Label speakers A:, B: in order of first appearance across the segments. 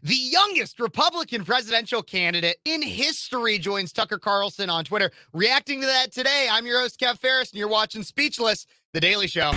A: The youngest Republican presidential candidate in history joins Tucker Carlson on Twitter. Reacting to that today, I'm your host, Phares, and you're watching Speechless, The Daily Show.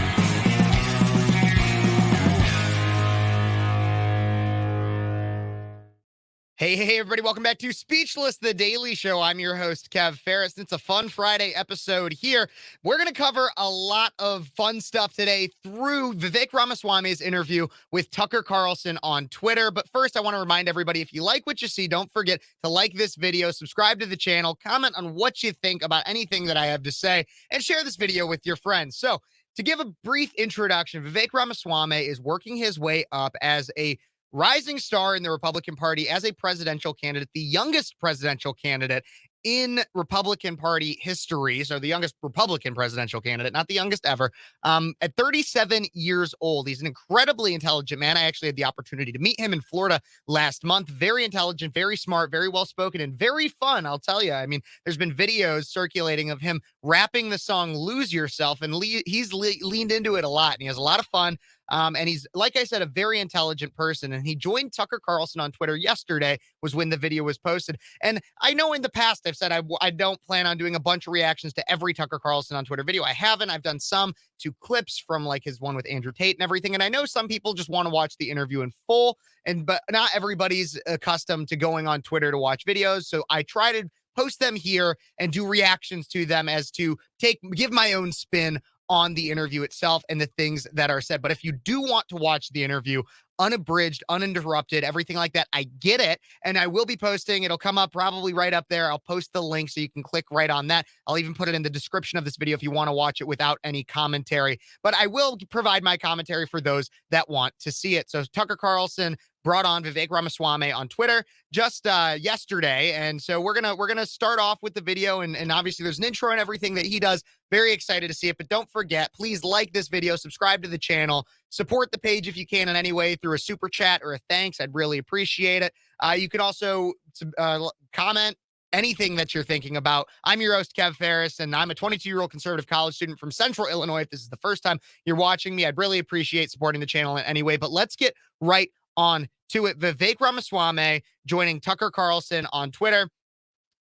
A: Hey, everybody. Welcome back to Speechless, The Daily Show. I'm your host, Phares. It's a fun Friday episode here. We're going to cover a lot of fun stuff today through Vivek Ramaswamy's interview with Tucker Carlson on Twitter. But first, I want to remind everybody, if you like what you see, don't forget to like this video, subscribe to the channel, comment on what you think about anything that I have to say, and share this video with your friends. So, to give a brief introduction, Vivek Ramaswamy is working his way up as a rising star in the Republican Party as a presidential candidate, the youngest presidential candidate in Republican Party history. So the youngest Republican presidential candidate, not the youngest ever, at 37 years old. He's an incredibly intelligent man. I actually had the opportunity to meet him in Florida last month. Very intelligent, very smart, very well-spoken, and very fun, I'll tell you. I mean, there's been videos circulating of him rapping the song Lose Yourself, and he's leaned into it a lot, and he has a lot of fun. And he's, like I said, a very intelligent person. And he joined Tucker Carlson on Twitter yesterday was when the video was posted. And I know in the past I've said I don't plan on doing a bunch of reactions to every Tucker Carlson on Twitter video. I haven't. I've done some to clips from like his one with Andrew Tate and everything. And I know some people just want to watch the interview in full, but not everybody's accustomed to going on Twitter to watch videos. So I try to post them here and do reactions to them as to give my own spin on the interview itself and the things that are said. But if you do want to watch the interview unabridged, uninterrupted, everything like that, I get it. And I will be posting. It'll come up probably right up there. I'll post the link so you can click right on that. I'll even put it in the description of this video if you want to watch it without any commentary. But I will provide my commentary for those that want to see it. So Tucker Carlson brought on Vivek Ramaswamy on Twitter just yesterday. And so we're gonna start off with the video, and obviously there's an intro and everything that he does. Very excited to see it. But don't forget, please like this video, subscribe to the channel, support the page if you can in any way through a super chat or a thanks. I'd really appreciate it. You can also comment anything that you're thinking about. I'm your host, Phares, and I'm a 22-year-old conservative college student from Central Illinois. If this is the first time you're watching me, I'd really appreciate supporting the channel in any way. But let's get right on to it. Vivek Ramaswamy joining Tucker Carlson on Twitter.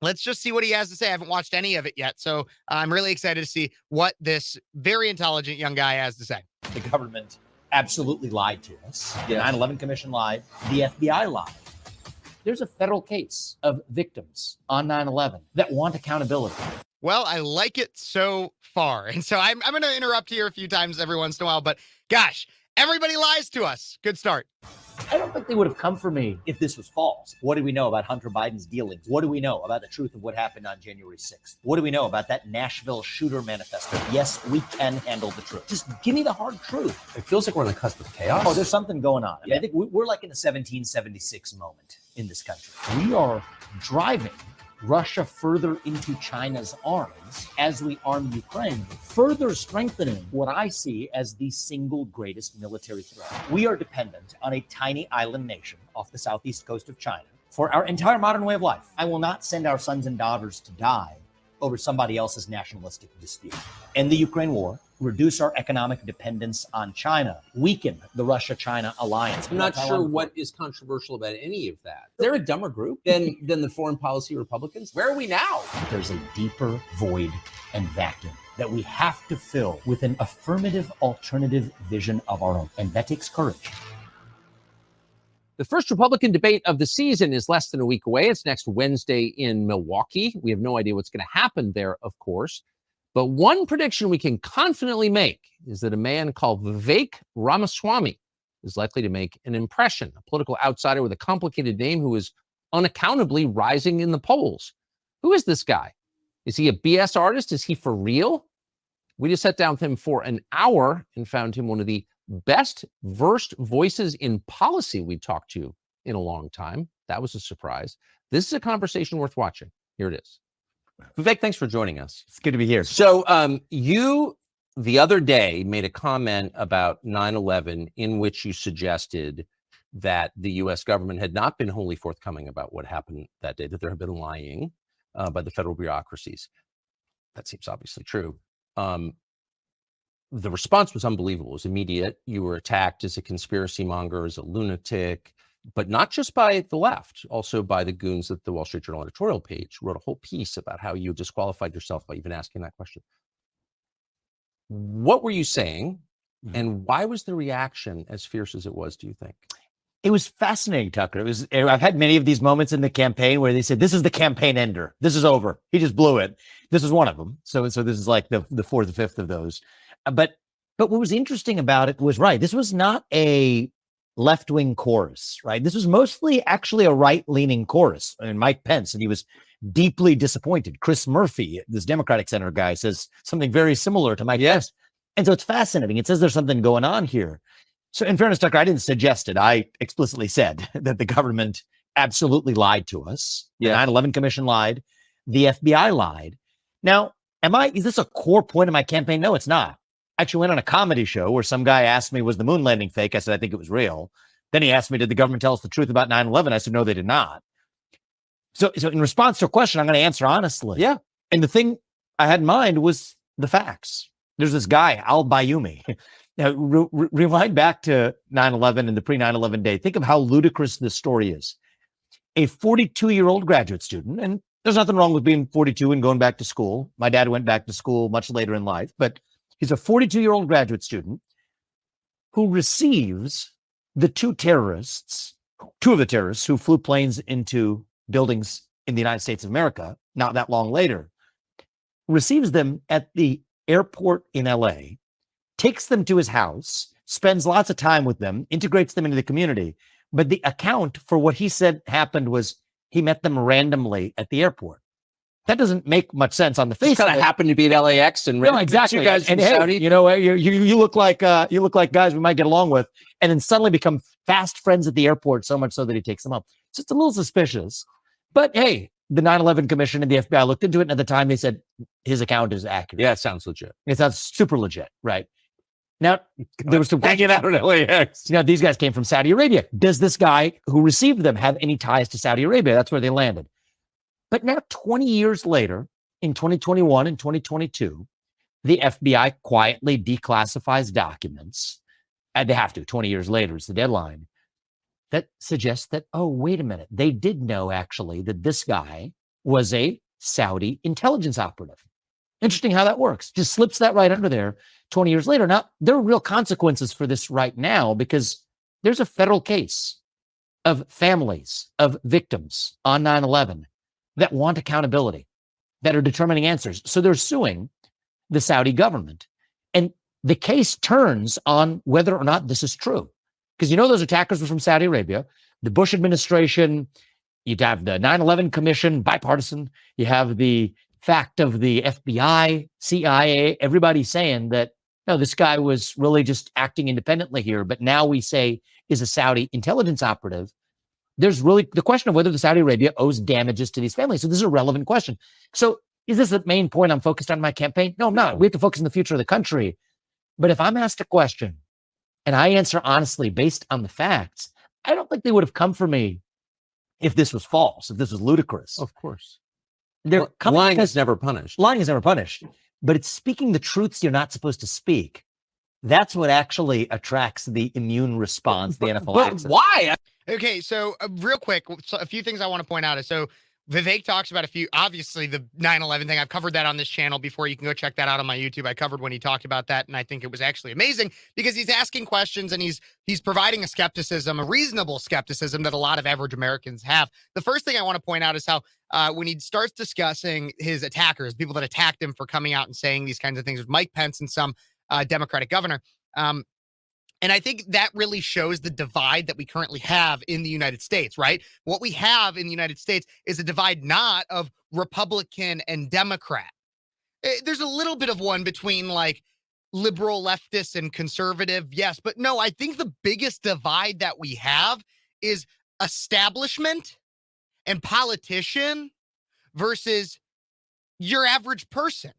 A: Let's just see what he has to say. I haven't watched any of it yet, so I'm really excited to see what this very intelligent young guy has to say.
B: The government absolutely lied to us. The 9/11 Commission lied. The FBI lied. There's a federal case of victims on 9/11 that want accountability.
A: Well, I like it so far. And so I'm going to interrupt here a few times every once in a while, but gosh, everybody lies to us. Good start.
B: I don't think they would have come for me if this was false. What do we know about Hunter Biden's dealings? What do we know about the truth of what happened on January 6th? What do we know about that Nashville shooter manifesto? Yes, we can handle the truth. Just give me the hard truth.
C: It feels like we're on the cusp of chaos.
B: Oh, there's something going on. I mean, I think we're like in a 1776 moment in this country. We are driving Russia further into China's arms as we arm Ukraine, further strengthening what I see as the single greatest military threat. We are dependent on a tiny island nation off the southeast coast of China for our entire modern way of life. I will not send our sons and daughters to die over somebody else's nationalistic dispute. End the Ukraine war, reduce our economic dependence on China, weaken the Russia-China alliance.
C: I'm not sure what is controversial about any of that. They're a dumber group than the foreign policy Republicans. Where are we now?
B: There's a deeper void and vacuum that we have to fill with an affirmative alternative vision of our own. And that takes courage.
D: The first Republican debate of the season is less than a week away. It's next Wednesday in Milwaukee. We have no idea what's going to happen there, of course. But one prediction we can confidently make is that a man called Vivek Ramaswamy is likely to make an impression, a political outsider with a complicated name who is unaccountably rising in the polls. Who is this guy? Is he a BS artist? Is he for real? We just sat down with him for an hour and found him one of the best versed voices in policy we talked to in a long time. That was a surprise. This is a conversation worth watching. Here it is. Vivek, thanks for joining us.
E: It's good to be here.
D: So you, the other day, made a comment about 9/11 in which you suggested that the U.S. government had not been wholly forthcoming about what happened that day, that there had been lying by the federal bureaucracies. That seems obviously true. The response was unbelievable. It was immediate. You were attacked as a conspiracy monger, as a lunatic. but not just by the left, also by the goons at the Wall Street Journal editorial page, wrote a whole piece about how you disqualified yourself by even asking that question. What were you saying, and why was the reaction as fierce as it was, do you think?
B: It was fascinating, Tucker. I've had many of these moments in the campaign where they said, this is the campaign ender. This is over. He just blew it. This is one of them. So this is like the fourth or fifth of those. But what was interesting about it was, right, this was not a left-wing chorus, right? This was mostly actually a right-leaning chorus. I mean, Mike Pence, and he was deeply disappointed. Chris Murphy, this Democratic Center guy, says something very similar to Mike Pence. And so it's fascinating. It says there's something going on here. So in fairness, Tucker, I didn't suggest it. I explicitly said that the government absolutely lied to us. The 9/11 Commission lied. The FBI lied. Now, is this a core point of my campaign? No, it's not. I actually went on a comedy show where some guy asked me, was the moon landing fake? I said, I think it was real. Then he asked me, did the government tell us the truth about 9/11? I said, no, they did not. So in response to a question, I'm going to answer honestly.
D: Yeah.
B: And the thing I had in mind was the facts. There's this guy, Al-Bayoumi. Now, rewind back to 9/11 and the pre-9/11 day. Think of how ludicrous this story is. A 42-year-old graduate student, and there's nothing wrong with being 42 and going back to school. My dad went back to school much later in life, but he's a 42-year-old graduate student who receives two of the terrorists who flew planes into buildings in the United States of America, not that long later, receives them at the airport in LA, takes them to his house, spends lots of time with them, integrates them into the community. But the account for what he said happened was he met them randomly at the airport. That doesn't make much sense on the face.
D: Kind of happened to be at LAX and
B: no, exactly.
D: You guys
B: and
D: from
B: hey,
D: Saudi.
B: You look like guys we might get along with, and then suddenly become fast friends at the airport, so much so that he takes them up. So it's a little suspicious. But hey, the 9/11 Commission and the FBI looked into it, and at the time they said his account is accurate.
D: Yeah, it sounds legit.
B: It sounds super legit, right? Now, there was some
D: hanging out at LAX.
B: These guys came from Saudi Arabia. Does this guy who received them have any ties to Saudi Arabia? That's where they landed. But now, 20 years later, in 2021 and 2022, the FBI quietly declassifies documents. And they have to. 20 years later is the deadline. That suggests that, oh, wait a minute. They did know, actually, that this guy was a Saudi intelligence operative. Interesting how that works. Just slips that right under there 20 years later. Now, there are real consequences for this right now because there's a federal case of families of victims on 9/11 that want accountability, that are determining answers. So they're suing the Saudi government. And the case turns on whether or not this is true. Because those attackers were from Saudi Arabia. The Bush administration, you'd have the 9/11 Commission, bipartisan. You have the fact of the FBI, CIA, everybody saying that, no, this guy was really just acting independently here. But now we say is a Saudi intelligence operative. There's really the question of whether the Saudi Arabia owes damages to these families. So this is a relevant question. So is this the main point I'm focused on in my campaign? No, I'm not. We have to focus on the future of the country. But if I'm asked a question and I answer honestly based on the facts, I don't think they would have come for me if this was false, if this was ludicrous.
D: Of course.
B: Lying
D: is never punished.
B: Lying is never punished. But it's speaking the truths you're not supposed to speak. That's what actually attracts the immune response, the anaphylaxis.
D: But why?
A: Okay, so real quick, a few things I want to point out is Vivek talks about obviously the 9/11 thing. I've covered that on this channel before. You can go check that out on my YouTube. I covered when he talked about that, and I think it was actually amazing because he's asking questions and he's providing a reasonable skepticism that a lot of average Americans have. The first thing I want to point out is how when he starts discussing his attackers, people that attacked him for coming out and saying these kinds of things with Mike Pence and some Democratic governor, and I think that really shows the divide that we currently have in the United States, right? What we have in the United States is a divide not of Republican and Democrat. There's a little bit of one between like liberal leftists and conservative, yes, but no, I think the biggest divide that we have is establishment and politician versus your average person.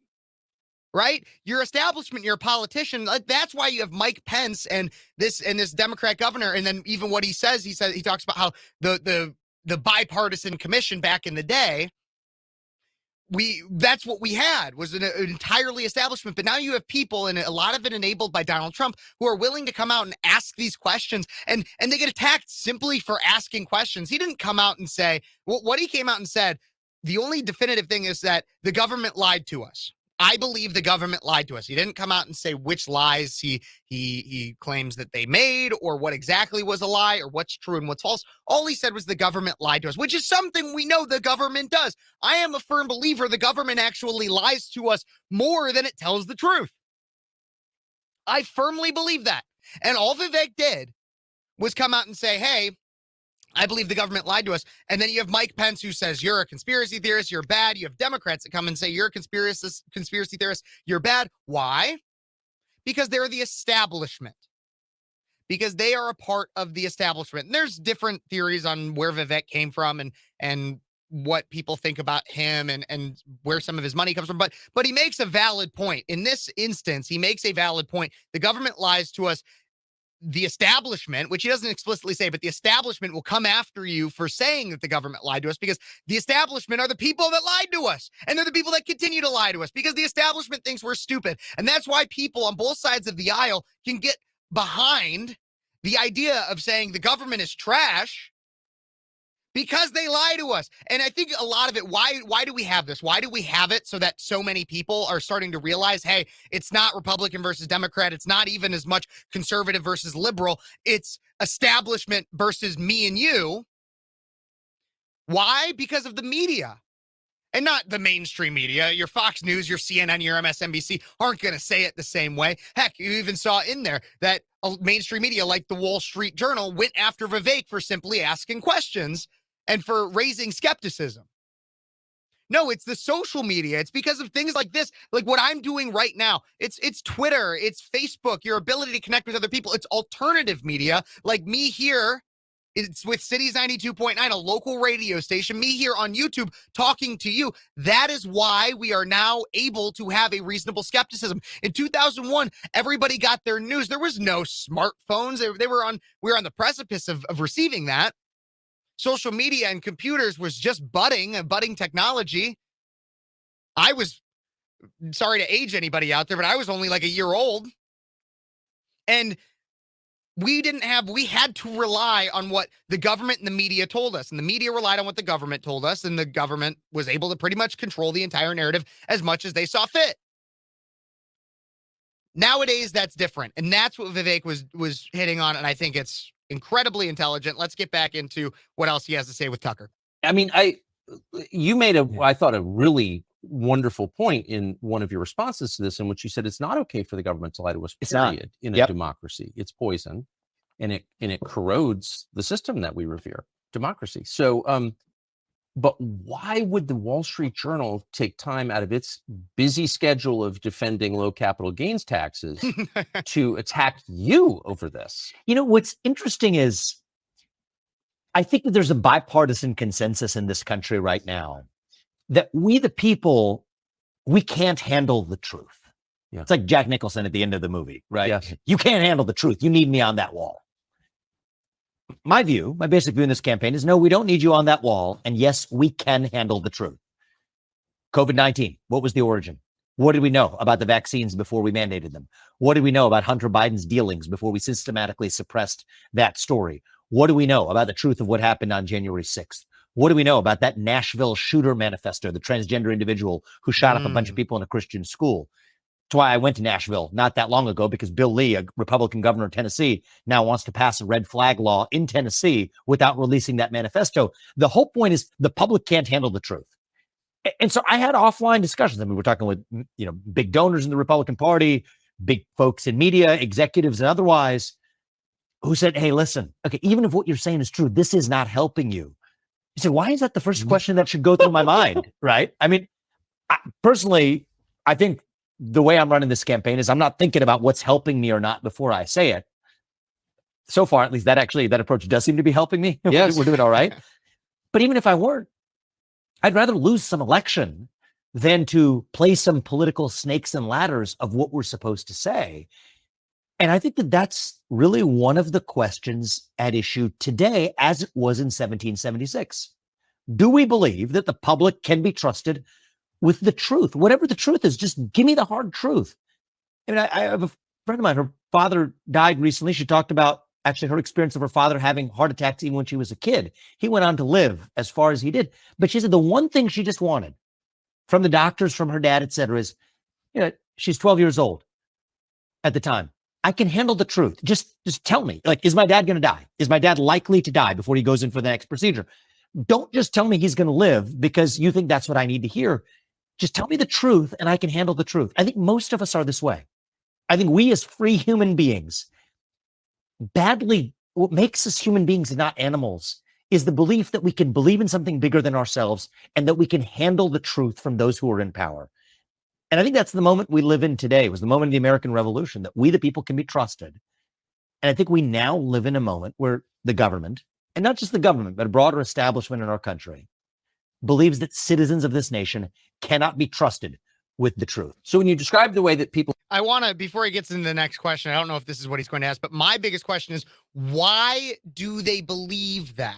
A: Right? Your establishment, you're a politician. That's why you have Mike Pence and this Democrat governor. And then even what he talks about how the bipartisan commission back in the day that's what we had, was an entirely establishment. But now you have people, and a lot of it enabled by Donald Trump, who are willing to come out and ask these questions, and they get attacked simply for asking questions. He didn't come out and say, well, what he came out and said, the only definitive thing is that the government lied to us. I believe the government lied to us. He didn't come out and say which lies he claims that they made, or what exactly was a lie, or what's true and what's false. All he said was the government lied to us, which is something we know the government does. I am a firm believer the government actually lies to us more than it tells the truth. I firmly believe that. And all Vivek did was come out and say, hey, I believe the government lied to us. And then you have Mike Pence, who says, you're a conspiracy theorist, you're bad. You have Democrats that come and say, you're a conspiracy theorist, you're bad. Why? Because they're the establishment. Because they are a part of the establishment. And there's different theories on where Vivek came from and what people think about him and where some of his money comes from. But he makes a valid point. In this instance, he makes a valid point. The government lies to us. The establishment, which he doesn't explicitly say, but the establishment will come after you for saying that the government lied to us, because the establishment are the people that lied to us. And they're the people that continue to lie to us because the establishment thinks we're stupid. And that's why people on both sides of the aisle can get behind the idea of saying the government is trash, because they lie to us. And I think a lot of it, why do we have this? Why do we have it so that so many people are starting to realize, hey, it's not Republican versus Democrat. It's not even as much conservative versus liberal. It's establishment versus me and you. Why? Because of the media. And not the mainstream media. Your Fox News, your CNN, your MSNBC aren't going to say it the same way. Heck, you even saw in there that mainstream media like the Wall Street Journal went after Vivek for simply asking questions and for raising skepticism. No, it's the social media. It's because of things like this, like what I'm doing right now. It's Twitter, it's Facebook, your ability to connect with other people. It's alternative media like me here. It's with Cities 92.9, a local radio station, me here on YouTube talking to you. That is why we are now able to have a reasonable skepticism. In 2001, everybody got their news. There was no smartphones. We were on the precipice of receiving that. Social media and computers was just a budding technology. I was, sorry to age anybody out there, but I was only like a year old. And we had to rely on what the government and the media told us. And the media relied on what the government told us. And the government was able to pretty much control the entire narrative as much as they saw fit. Nowadays, that's different. And that's what Vivek was hitting on. And I think it's incredibly intelligent. Let's get back into what else he has to say with Tucker.
D: I mean, you made I thought a really wonderful point in one of your responses to this, in which you said it's not okay for the government to lie to us, period, in a democracy. It's poison, and it corrodes the system that we revere, democracy. So, but why would the Wall Street Journal take time out of its busy schedule of defending low capital gains taxes to attack you over this?
B: You know, what's interesting is I think that there's a bipartisan consensus in this country right now that we, the people, we can't handle the truth.
D: Yeah.
B: It's like Jack Nicholson at the end of the movie, right?
D: Yes.
B: You can't handle the truth. You need me on that wall. My basic view in this campaign is no, we don't need you on that wall. And yes, we can handle the truth. COVID-19, what was the origin? What did we know about the vaccines before we mandated them? What did we know about Hunter Biden's dealings before we systematically suppressed that story? What do we know about the truth of what happened on January 6th? What do we know about that Nashville shooter manifesto, the transgender individual who shot up a bunch of people in a Christian school? That's why I went to Nashville not that long ago, because Bill Lee, a Republican governor of Tennessee, now wants to pass a red flag law in Tennessee without releasing that manifesto. The whole point is the public can't handle the truth. And so I had offline discussions. I mean, we're talking with, big donors in the Republican Party, big folks in media, executives and otherwise, who said, hey, listen, okay, even if what you're saying is true, this is not helping you. You say, why is that the first question that should go through my mind, right? I mean, personally, I think the way I'm running this campaign is I'm not thinking about what's helping me or not before I say it. So far, at least that approach does seem to be helping me.
D: Yes.
B: We're doing all right. But even if I weren't, I'd rather lose some election than to play some political snakes and ladders of what we're supposed to say. And I think that that's really one of the questions at issue today, as it was in 1776. Do we believe that the public can be trusted with the truth, whatever the truth is. Just give me the hard truth. I mean, I have a friend of mine, her father died recently. She talked about actually her experience of her father having heart attacks even when she was a kid. He went on to live as far as he did. But she said the one thing she just wanted from the doctors, from her dad, et cetera, is, she's 12 years old at the time. I can handle the truth. Just tell me, like, is my dad going to die? Is my dad likely to die before he goes in for the next procedure? Don't just tell me he's going to live because you think that's what I need to hear. Just tell me the truth and I can handle the truth. I think most of us are this way. I think we as free human beings, what makes us human beings and not animals is the belief that we can believe in something bigger than ourselves and that we can handle the truth from those who are in power. And I think that's the moment we live in today. It was the moment of the American Revolution, that we, the people, can be trusted. And I think we now live in a moment where the government, and not just the government, but a broader establishment in our country, believes that citizens of this nation cannot be trusted with the truth.
D: So when you describe the way that people,
A: I want to, before he gets into the next question, I don't know if this is what he's going to ask, but my biggest question is, why do they believe that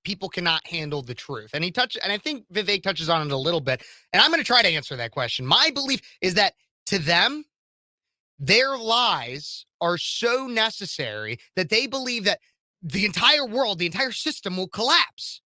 A: people cannot handle the truth? And I think Vivek touches on it a little bit, and I'm going to try to answer that question. My belief is that to them, their lies are so necessary that they believe that the entire world, the entire system will collapse.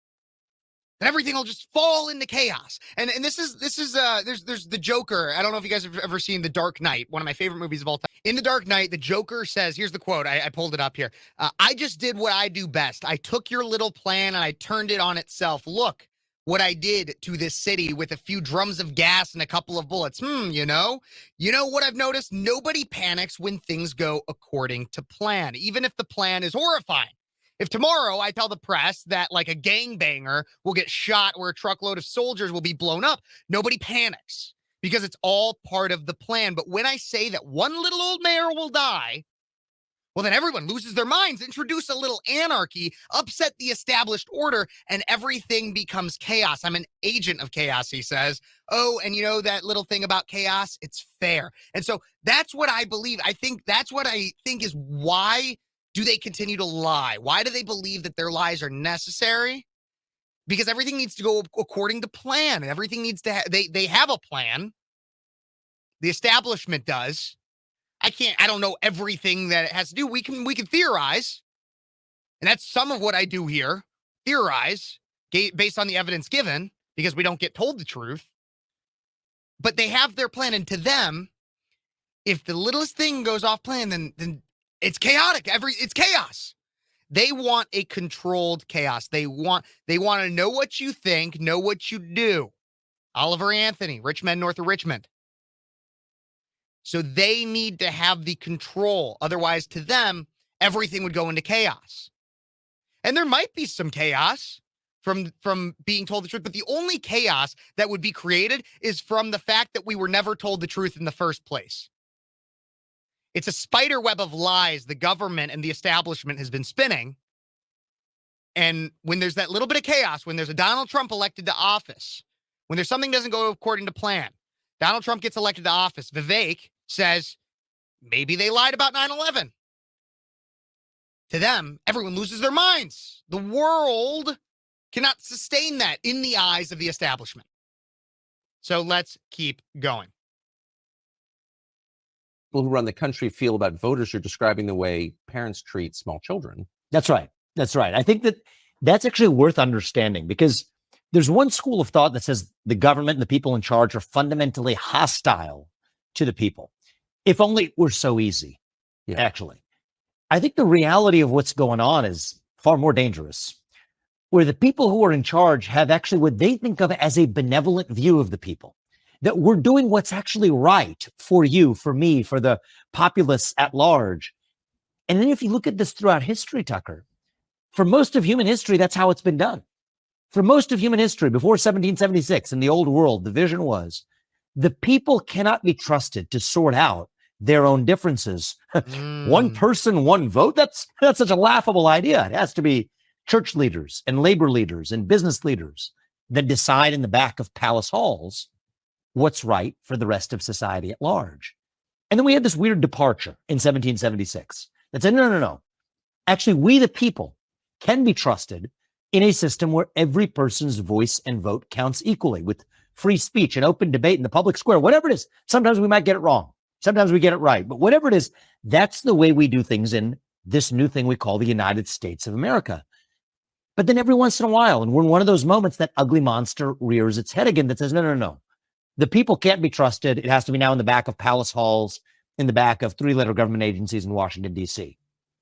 A: That everything will just fall into chaos. And this is there's the Joker. I don't know if you guys have ever seen The Dark Knight, one of my favorite movies of all time. In The Dark Knight, the Joker says, here's the quote, I pulled it up here. I just did what I do best. I took your little plan and I turned it on itself. Look what I did to this city with a few drums of gas and a couple of bullets. You know what I've noticed? Nobody panics when things go according to plan, even if the plan is horrifying. If tomorrow I tell the press that like a gangbanger will get shot or a truckload of soldiers will be blown up, nobody panics because it's all part of the plan. But when I say that one little old mayor will die, well, then everyone loses their minds, introduce a little anarchy, upset the established order, and everything becomes chaos. I'm an agent of chaos, he says. Oh, and you know that little thing about chaos? It's fair. And so that's what I believe. I think that's what I think is why do they continue to lie? Why do they believe that their lies are necessary? Because everything needs to go according to plan. Everything needs to they have a plan. The establishment does. I don't know everything that it has to do. We can theorize. And that's some of what I do here. Theorize based on the evidence given because we don't get told the truth. But they have their plan, and to them, if the littlest thing goes off plan, then it's chaotic. It's chaos. They want a controlled chaos. They want to know what you think, know what you do. Oliver Anthony, rich men north of Richmond. So they need to have the control. Otherwise, to them, everything would go into chaos. And there might be some chaos from being told the truth, but the only chaos that would be created is from the fact that we were never told the truth in the first place. It's a spider web of lies the government and the establishment has been spinning. And when there's that little bit of chaos, when there's a Donald Trump elected to office, when there's something doesn't go according to plan, Donald Trump gets elected to office, Vivek says, maybe they lied about 9/11. To them, everyone loses their minds. The world cannot sustain that in the eyes of the establishment. So let's keep going.
D: people who run the country feel about voters, you're describing the way parents treat small children.
B: That's right. That's right. I think that's actually worth understanding, because there's one school of thought that says the government and the people in charge are fundamentally hostile to the people. If only it were so easy, actually. I think the reality of what's going on is far more dangerous, where the people who are in charge have actually what they think of as a benevolent view of the people, that we're doing what's actually right for you, for me, for the populace at large. And then if you look at this throughout history, Tucker, for most of human history, that's how it's been done. For most of human history, before 1776 in the old world, the vision was the people cannot be trusted to sort out their own differences. One person, one vote. That's such a laughable idea. It has to be church leaders and labor leaders and business leaders that decide in the back of palace halls what's right for the rest of society at large. And then we had this weird departure in 1776 that said, no. Actually, we the people can be trusted in a system where every person's voice and vote counts equally, with free speech and open debate in the public square, whatever it is. Sometimes we might get it wrong. Sometimes we get it right. But whatever it is, that's the way we do things in this new thing we call the United States of America. But then every once in a while, and we're in one of those moments, that ugly monster rears its head again that says, no, no, no. The people can't be trusted. It has to be now in the back of palace halls, in the back of three-letter government agencies in Washington, D.C.,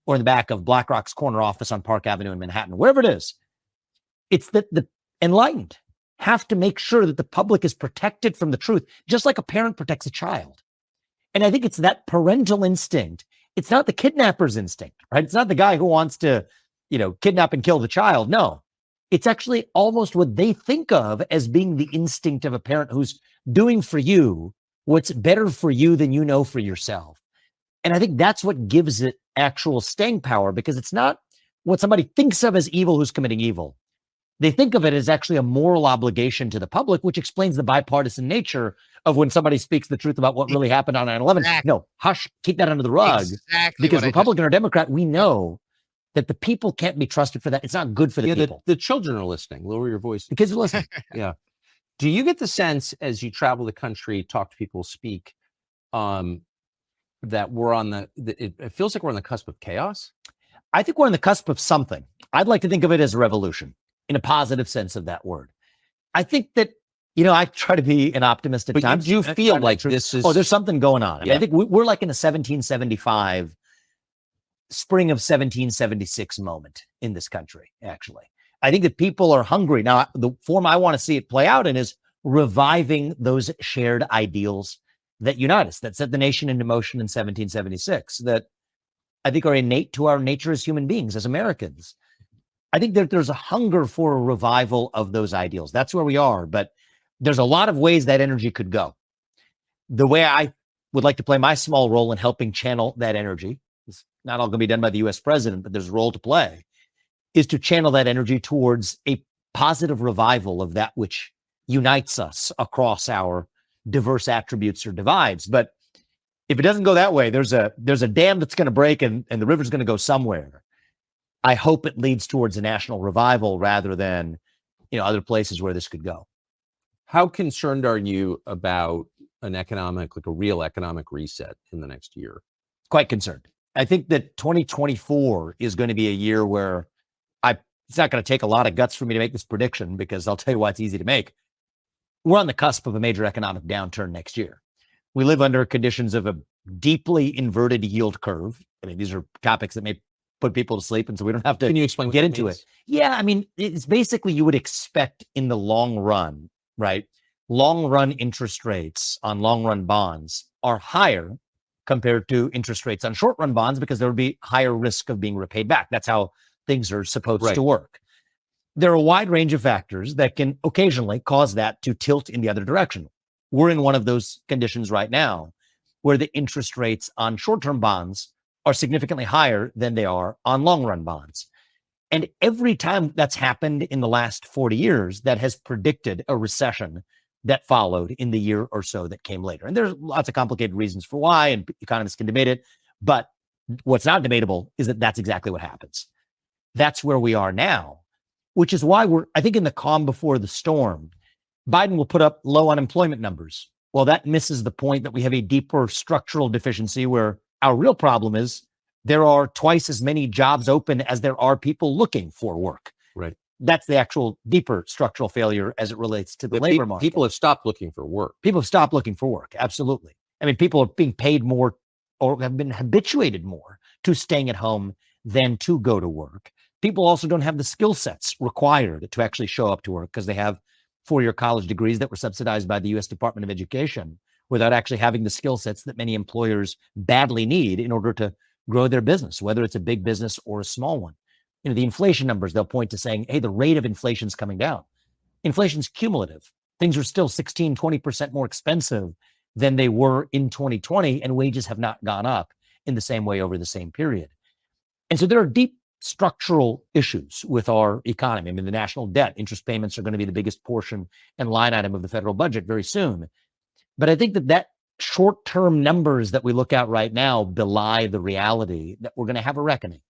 B: or in the back of BlackRock's corner office on Park Avenue in Manhattan, wherever it is. It's that the enlightened have to make sure that the public is protected from the truth, just like a parent protects a child. And I think it's that parental instinct. It's not the kidnapper's instinct, right? It's not the guy who wants to, kidnap and kill the child. No, it's actually almost what they think of as being the instinct of a parent who's doing for you what's better for you than you know for yourself. And I think that's what gives it actual staying power, because it's not what somebody thinks of as evil who's committing evil. They think of it as actually a moral obligation to the public, which explains the bipartisan nature of when somebody speaks the truth about what really happened on 9/11.
A: Exactly.
B: No, hush, keep that under the rug.
A: Exactly,
B: because Republican or Democrat, we know that the people can't be trusted for that. It's not good for the people.
D: The children are listening. Lower your voice.
B: The kids are listening.
D: Yeah. Do you get the sense as you travel the country, talk to people, speak, that we're on it feels like we're on the cusp of chaos?
B: I think we're on the cusp of something. I'd like to think of it as a revolution in a positive sense of that word. I think that, I try to be an optimist at times.
D: You feel like this is...
B: Oh, there's something going on.
D: Yeah.
B: I think we're like in a 1775, spring of 1776 moment in this country, actually. I think that people are hungry. Now, the form I want to see it play out in is reviving those shared ideals that unite us, that set the nation into motion in 1776, that I think are innate to our nature as human beings, as Americans. I think that there's a hunger for a revival of those ideals. That's where we are. But there's a lot of ways that energy could go. The way I would like to play my small role in helping channel that energy, it's not all going to be done by the US president, but there's a role to play, is to channel that energy towards a positive revival of that which unites us across our diverse attributes or divides. But if it doesn't go that way, there's a dam that's going to break and the river's going to go somewhere. I hope it leads towards a national revival rather than, other places where this could go.
D: How concerned are you about a real economic reset in the next year?
B: Quite concerned. I think that 2024 is going to be a year where it's not going to take a lot of guts for me to make this prediction, because I'll tell you why it's easy to make. We're on the cusp of a major economic downturn next year. We live under conditions of a deeply inverted yield curve. I mean, these are topics that may put people to sleep, and so we don't have to
D: Can you explain
B: get into it. Yeah, I mean, it's basically you would expect in the long run, right? Long run interest rates on long run bonds are higher compared to interest rates on short run bonds, because there would be higher risk of being repaid back. That's how things are supposed to work. There are a wide range of factors that can occasionally cause that to tilt in the other direction. We're in one of those conditions right now, where the interest rates on short-term bonds are significantly higher than they are on long-run bonds. And every time that's happened in the last 40 years, that has predicted a recession that followed in the year or so that came later. And there's lots of complicated reasons for why, and economists can debate it. But what's not debatable is that that's exactly what happens. That's where we are now, which is why I think in the calm before the storm, Biden will put up low unemployment numbers. Well, that misses the point that we have a deeper structural deficiency, where our real problem is there are twice as many jobs open as there are people looking for work.
D: Right.
B: That's the actual deeper structural failure as it relates to the labor market.
D: People have stopped looking for work.
B: People have stopped looking for work. Absolutely. I mean, people are being paid more, or have been habituated more to staying at home than to go to work. People also don't have the skill sets required to actually show up to work, because they have four-year college degrees that were subsidized by the U.S. Department of Education, without actually having the skill sets that many employers badly need in order to grow their business, whether it's a big business or a small one. The inflation numbers, they'll point to saying, hey, the rate of inflation is coming down. Inflation's cumulative. Things are still 16, 20% more expensive than they were in 2020, and wages have not gone up in the same way over the same period. And so there are deep structural issues with our economy. I mean, the national debt, interest payments are going to be the biggest portion and line item of the federal budget very soon. But I think that short-term numbers that we look at right now belie the reality that we're going to have a reckoning.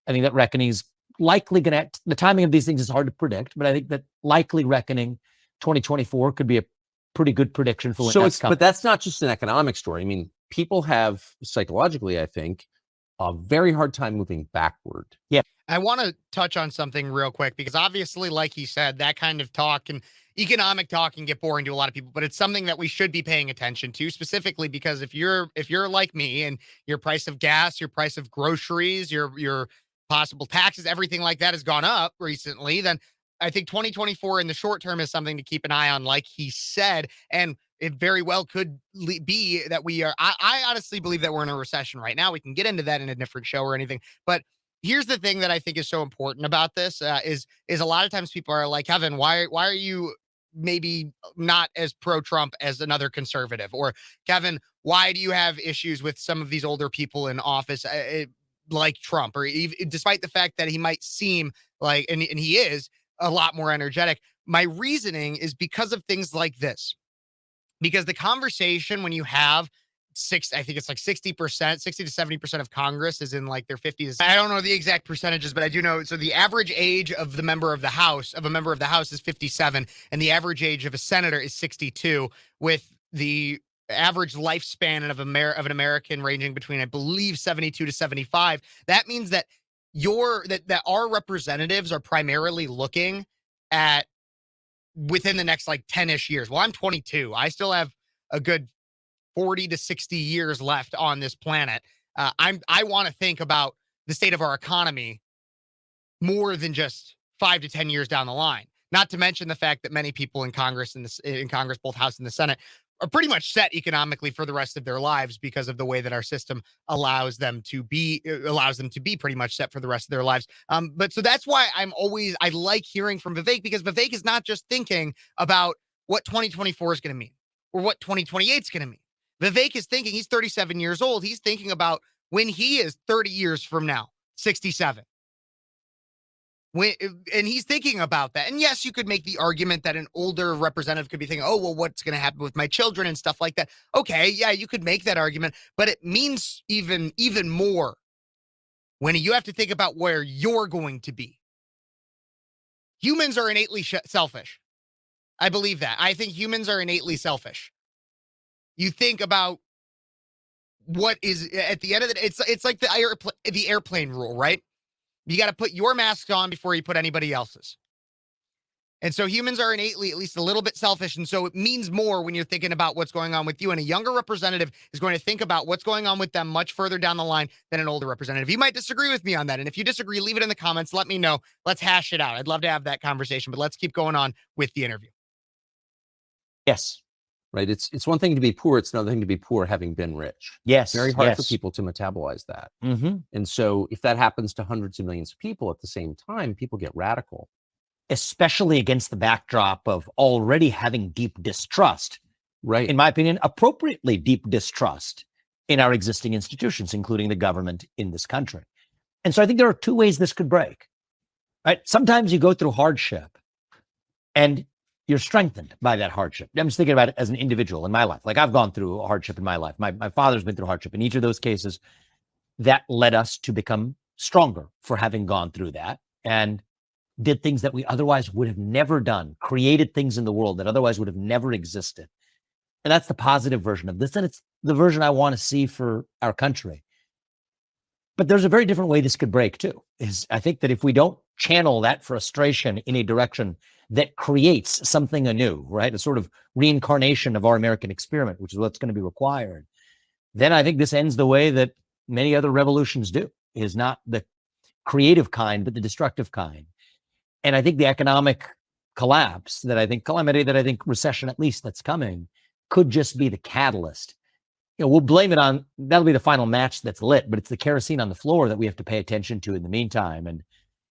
B: I think that reckoning is likely going to, the timing of these things is hard to predict, but I think that likely reckoning 2024 could be a pretty good prediction for when
D: So
B: that's coming.
D: but that's not just an economic story. I mean, people have psychologically, I think, a very hard time moving backward.
B: Yeah.
A: I want to touch on something real quick because obviously, like he said, that kind of talk and economic talk can get boring to a lot of people, but it's something that we should be paying attention to specifically because if you're like me and your price of gas, your price of groceries, your possible taxes, everything like that has gone up recently, then I think 2024 in the short term is something to keep an eye on, like he said, and it very well could be that we are. I honestly believe that we're in a recession right now. We can get into that in a different show or anything, but here's the thing that I think is so important about this is a lot of times people are like, Kevin, why are you maybe not as pro Trump as another conservative? Or Kevin, why do you have issues with some of these older people in office like Trump? Or even, despite the fact that he might seem like, and he is a lot more energetic. My reasoning is because of things like this. Because the conversation when you have I think it's like 60%, 60 to 70% of Congress is in like their 50s. I don't know the exact percentages, but I do know. So the average age of a member of the House is 57, and the average age of a senator is 62, with the average lifespan of an American ranging between, I believe, 72 to 75. That means that that our representatives are primarily looking at within the next like 10-ish years. Well, I'm 22. I still have a good 40 to 60 years left on this planet. I want to think about the state of our economy more than just 5 to 10 years down the line. Not to mention the fact that many people in Congress, both House and the Senate, are pretty much set economically for the rest of their lives because of the way that our system allows them to be pretty much set for the rest of their lives. But so that's why I like hearing from Vivek, because Vivek is not just thinking about what 2024 is going to mean or what 2028 is going to mean. Vivek is thinking, he's 37 years old. He's thinking about when he is 30 years from now, 67. And he's thinking about that. And yes, you could make the argument that an older representative could be thinking, oh, well, what's going to happen with my children and stuff like that? Okay, yeah, you could make that argument, but it means even more when you have to think about where you're going to be. Humans are innately selfish. I believe that. I think humans are innately selfish. You think about what is at the end of the day, it's like the airplane rule, right? You got to put your mask on before you put anybody else's. And so humans are innately at least a little bit selfish. And so it means more when you're thinking about what's going on with you. And a younger representative is going to think about what's going on with them much further down the line than an older representative. You might disagree with me on that. And if you disagree, leave it in the comments. Let me know. Let's hash it out. I'd love to have that conversation, but let's keep going on with the interview.
B: Yes.
D: Right. It's one thing to be poor. It's another thing to be poor having been rich.
B: Yes.
D: Very hard for people to metabolize that.
B: Mm-hmm.
D: And so if that happens to hundreds of millions of people at the same time, people get radical.
B: Especially against the backdrop of already having deep distrust.
D: Right.
B: In my opinion, appropriately deep distrust in our existing institutions, including the government in this country. And so I think there are two ways this could break. Right? Sometimes you go through hardship and you're strengthened by that hardship. I'm just thinking about it as an individual in my life. Like I've gone through a hardship in my life. My father's been through hardship. In each of those cases, that led us to become stronger for having gone through that and did things that we otherwise would have never done, created things in the world that otherwise would have never existed. And that's the positive version of this. And it's the version I want to see for our country. But there's a very different way this could break too. I think that if we don't channel that frustration in a direction that creates something anew, right? A sort of reincarnation of our American experiment, which is what's going to be required. Then I think this ends the way that many other revolutions do, is not the creative kind, but the destructive kind. And I think the economic collapse calamity that I think recession, at least that's coming, could just be the catalyst. We'll blame it on, that'll be the final match that's lit, but it's the kerosene on the floor that we have to pay attention to in the meantime. And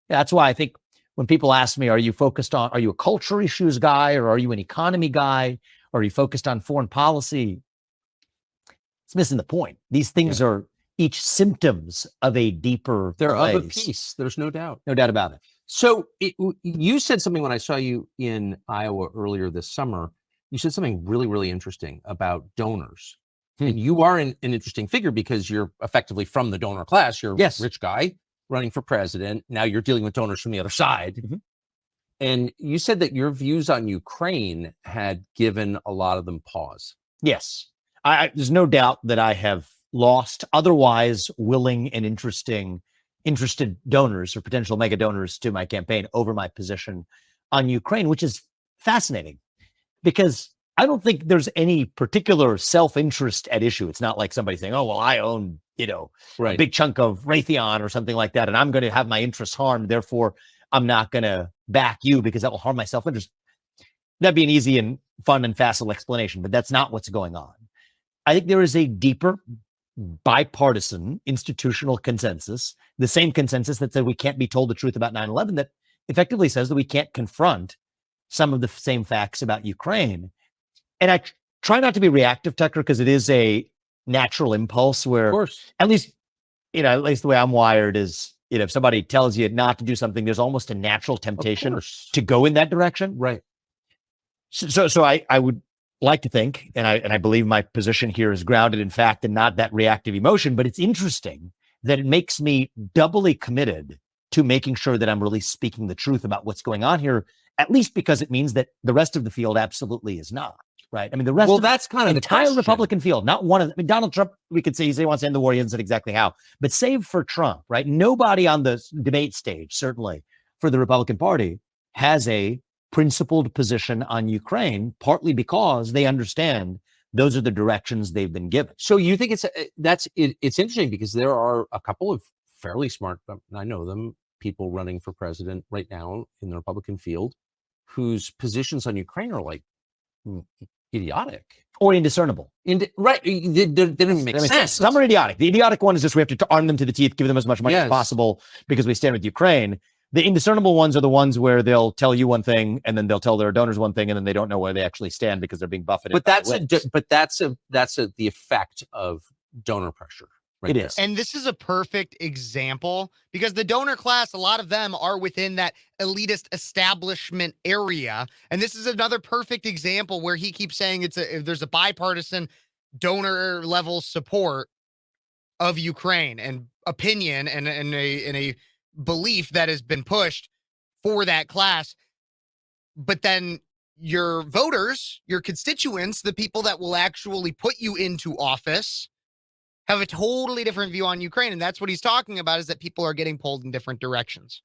B: that's why I think when people ask me, are you a culture issues guy, or are you an economy guy, or are you focused on foreign policy? It's missing the point. These things are each symptoms of a deeper
D: They're
B: place.
D: of a piece. There's no doubt.
B: No doubt about it.
D: So you said something when I saw you in Iowa earlier this summer. You said something really, really interesting about donors. And you are an interesting figure because you're effectively from the donor class. You're a rich guy running for president. Now you're dealing with donors from the other side. And you said that your views on Ukraine had given a lot of them pause.
B: Yes. There's no doubt that I have lost otherwise willing and interested donors or potential mega donors to my campaign over my position on Ukraine, which is fascinating because I don't think there's any particular self-interest at issue. It's not like somebody saying, oh, well, I own, a big chunk of Raytheon or something like that, and I'm going to have my interests harmed. Therefore, I'm not going to back you because that will harm my self-interest. That'd be an easy and fun and facile explanation, but that's not what's going on. I think there is a deeper bipartisan institutional consensus, the same consensus that said we can't be told the truth about 9/11, that effectively says that we can't confront some of the same facts about Ukraine. And I try not to be reactive, Tucker, because it is a natural impulse where,
D: Of course.
B: at least the way I'm wired is, if somebody tells you not to do something, there's almost a natural temptation to go in that direction.
D: Right.
B: So I would like to think, and I believe my position here is grounded in fact and not that reactive emotion, but it's interesting that it makes me doubly committed to making sure that I'm really speaking the truth about what's going on here, at least because it means that the rest of the field absolutely is not. Right. I mean, the rest of
D: that's kind of
B: the entire Republican field, not one of them. I mean, Donald Trump, we could say he wants to end the war. He hasn't said exactly how, but save for Trump, right? Nobody on the debate stage, certainly for the Republican Party, has a principled position on Ukraine, partly because they understand those are the directions they've been given.
D: So you think it's interesting because there are a couple of fairly smart, I know them, people running for president right now in the Republican field whose positions on Ukraine are like idiotic
B: or indiscernible.
D: Right. They didn't make sense.
B: Some are idiotic. The idiotic one is just we have to arm them to the teeth, give them as much money as possible because we stand with Ukraine. The indiscernible ones are the ones where they'll tell you one thing and then they'll tell their donors one thing and then they don't know where they actually stand because they're being buffeted.
D: But that's the effect of donor pressure. Right
B: it is.
A: And this is a perfect example because the donor class, a lot of them are within that elitist establishment area. And this is another perfect example where he keeps saying there's a bipartisan donor level support of Ukraine and opinion and a belief that has been pushed for that class. But then your voters, your constituents, the people that will actually put you into office, have a totally different view on Ukraine. And that's what he's talking about, is that people are getting pulled in different directions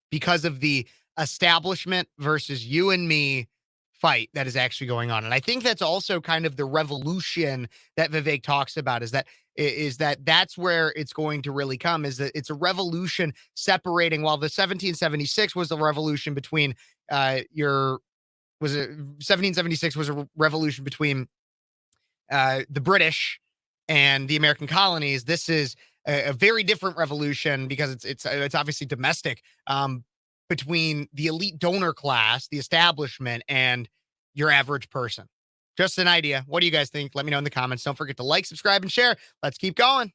A: because of the establishment versus you and me fight that is actually going on. And I think that's also kind of the revolution that Vivek talks about, is that that's where it's going to really come, is that it's a revolution separating, while the 1776 was a revolution between 1776 was a revolution between the British and the American colonies. This is a very different revolution because it's obviously domestic, between the elite donor class, the establishment, and your average person. Just an idea. What do you guys think? Let me know in the comments. Don't forget to like, subscribe, and share. Let's keep going.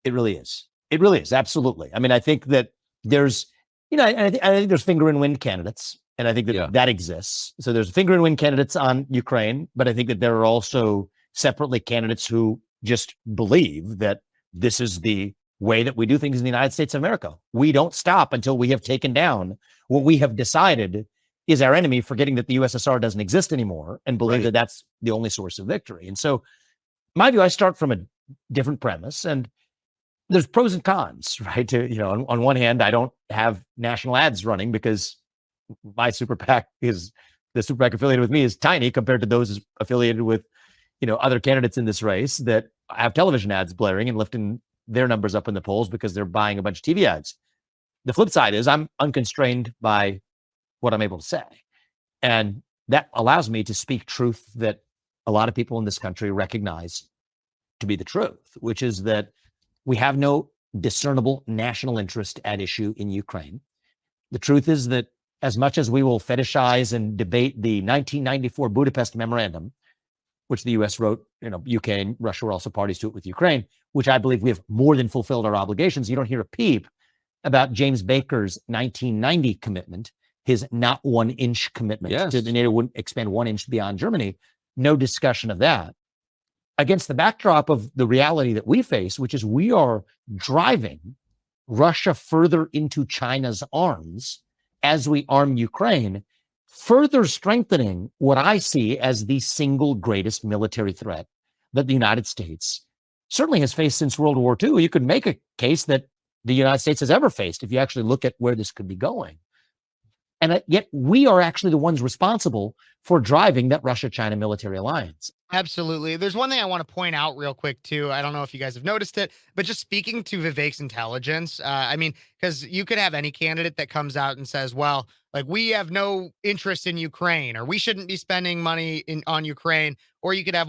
B: It really is. It really is. Absolutely. I mean, I think that there's, I think there's finger in wind candidates, and I think that that exists. So there's finger in wind candidates on Ukraine, but I think that there are also separately candidates who just believe that this is the way that we do things in the United States of America. We don't stop until we have taken down what we have decided is our enemy, forgetting that the USSR doesn't exist anymore, and believe that that's the only source of victory. And so my view, I start from a different premise, and there's pros and cons, right? On one hand, I don't have national ads running because my super PAC affiliated with me is tiny compared to those affiliated with other candidates in this race that have television ads blaring and lifting their numbers up in the polls because they're buying a bunch of TV ads. The flip side is I'm unconstrained by what I'm able to say. And that allows me to speak truth that a lot of people in this country recognize to be the truth, which is that we have no discernible national interest at issue in Ukraine. The truth is that as much as we will fetishize and debate the 1994 Budapest Memorandum, which the U.S. wrote, UK and Russia were also parties to it with Ukraine, which I believe we have more than fulfilled our obligations. You don't hear a peep about James Baker's 1990 commitment, his not 1 inch commitment to the NATO wouldn't expand 1 inch beyond Germany. No discussion of that. Against the backdrop of the reality that we face, which is we are driving Russia further into China's arms as we arm Ukraine, further strengthening what I see as the single greatest military threat that the United States certainly has faced since World War II. You could make a case that the United States has ever faced if you actually look at where this could be going. And yet we are actually the ones responsible for driving that Russia-China military alliance.
A: Absolutely. There's one thing I want to point out real quick, too. I don't know if you guys have noticed it, but just speaking to Vivek's intelligence, I mean, because you could have any candidate that comes out and says, well, like, we have no interest in Ukraine, or we shouldn't be spending money on Ukraine. Or you could have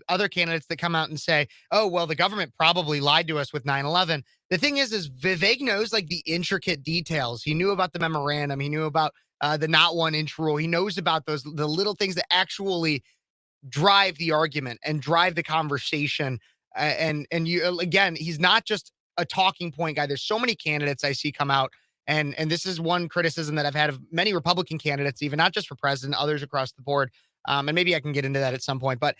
A: other candidates that come out and say, oh, well, the government probably lied to us with 9/11. The thing is Vivek knows like the intricate details. He knew about the memorandum. He knew about the not 1 inch rule. He knows about the little things that actually drive the argument and drive the conversation. And you, again, he's not just a talking point guy. There's so many candidates I see come out. And this is one criticism that I've had of many Republican candidates, even not just for president, others across the board. And maybe I can get into that at some point, but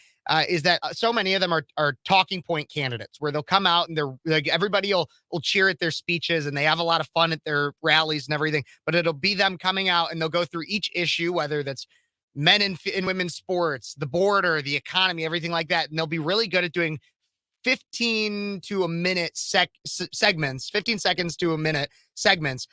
A: is that so many of them are talking point candidates where they'll come out and they're like, everybody will cheer at their speeches and they have a lot of fun at their rallies and everything, but it'll be them coming out and they'll go through each issue, whether that's men and women's sports, the border, the economy, everything like that. And they'll be really good at doing 15 to a minute segments, 15 seconds to a minute segments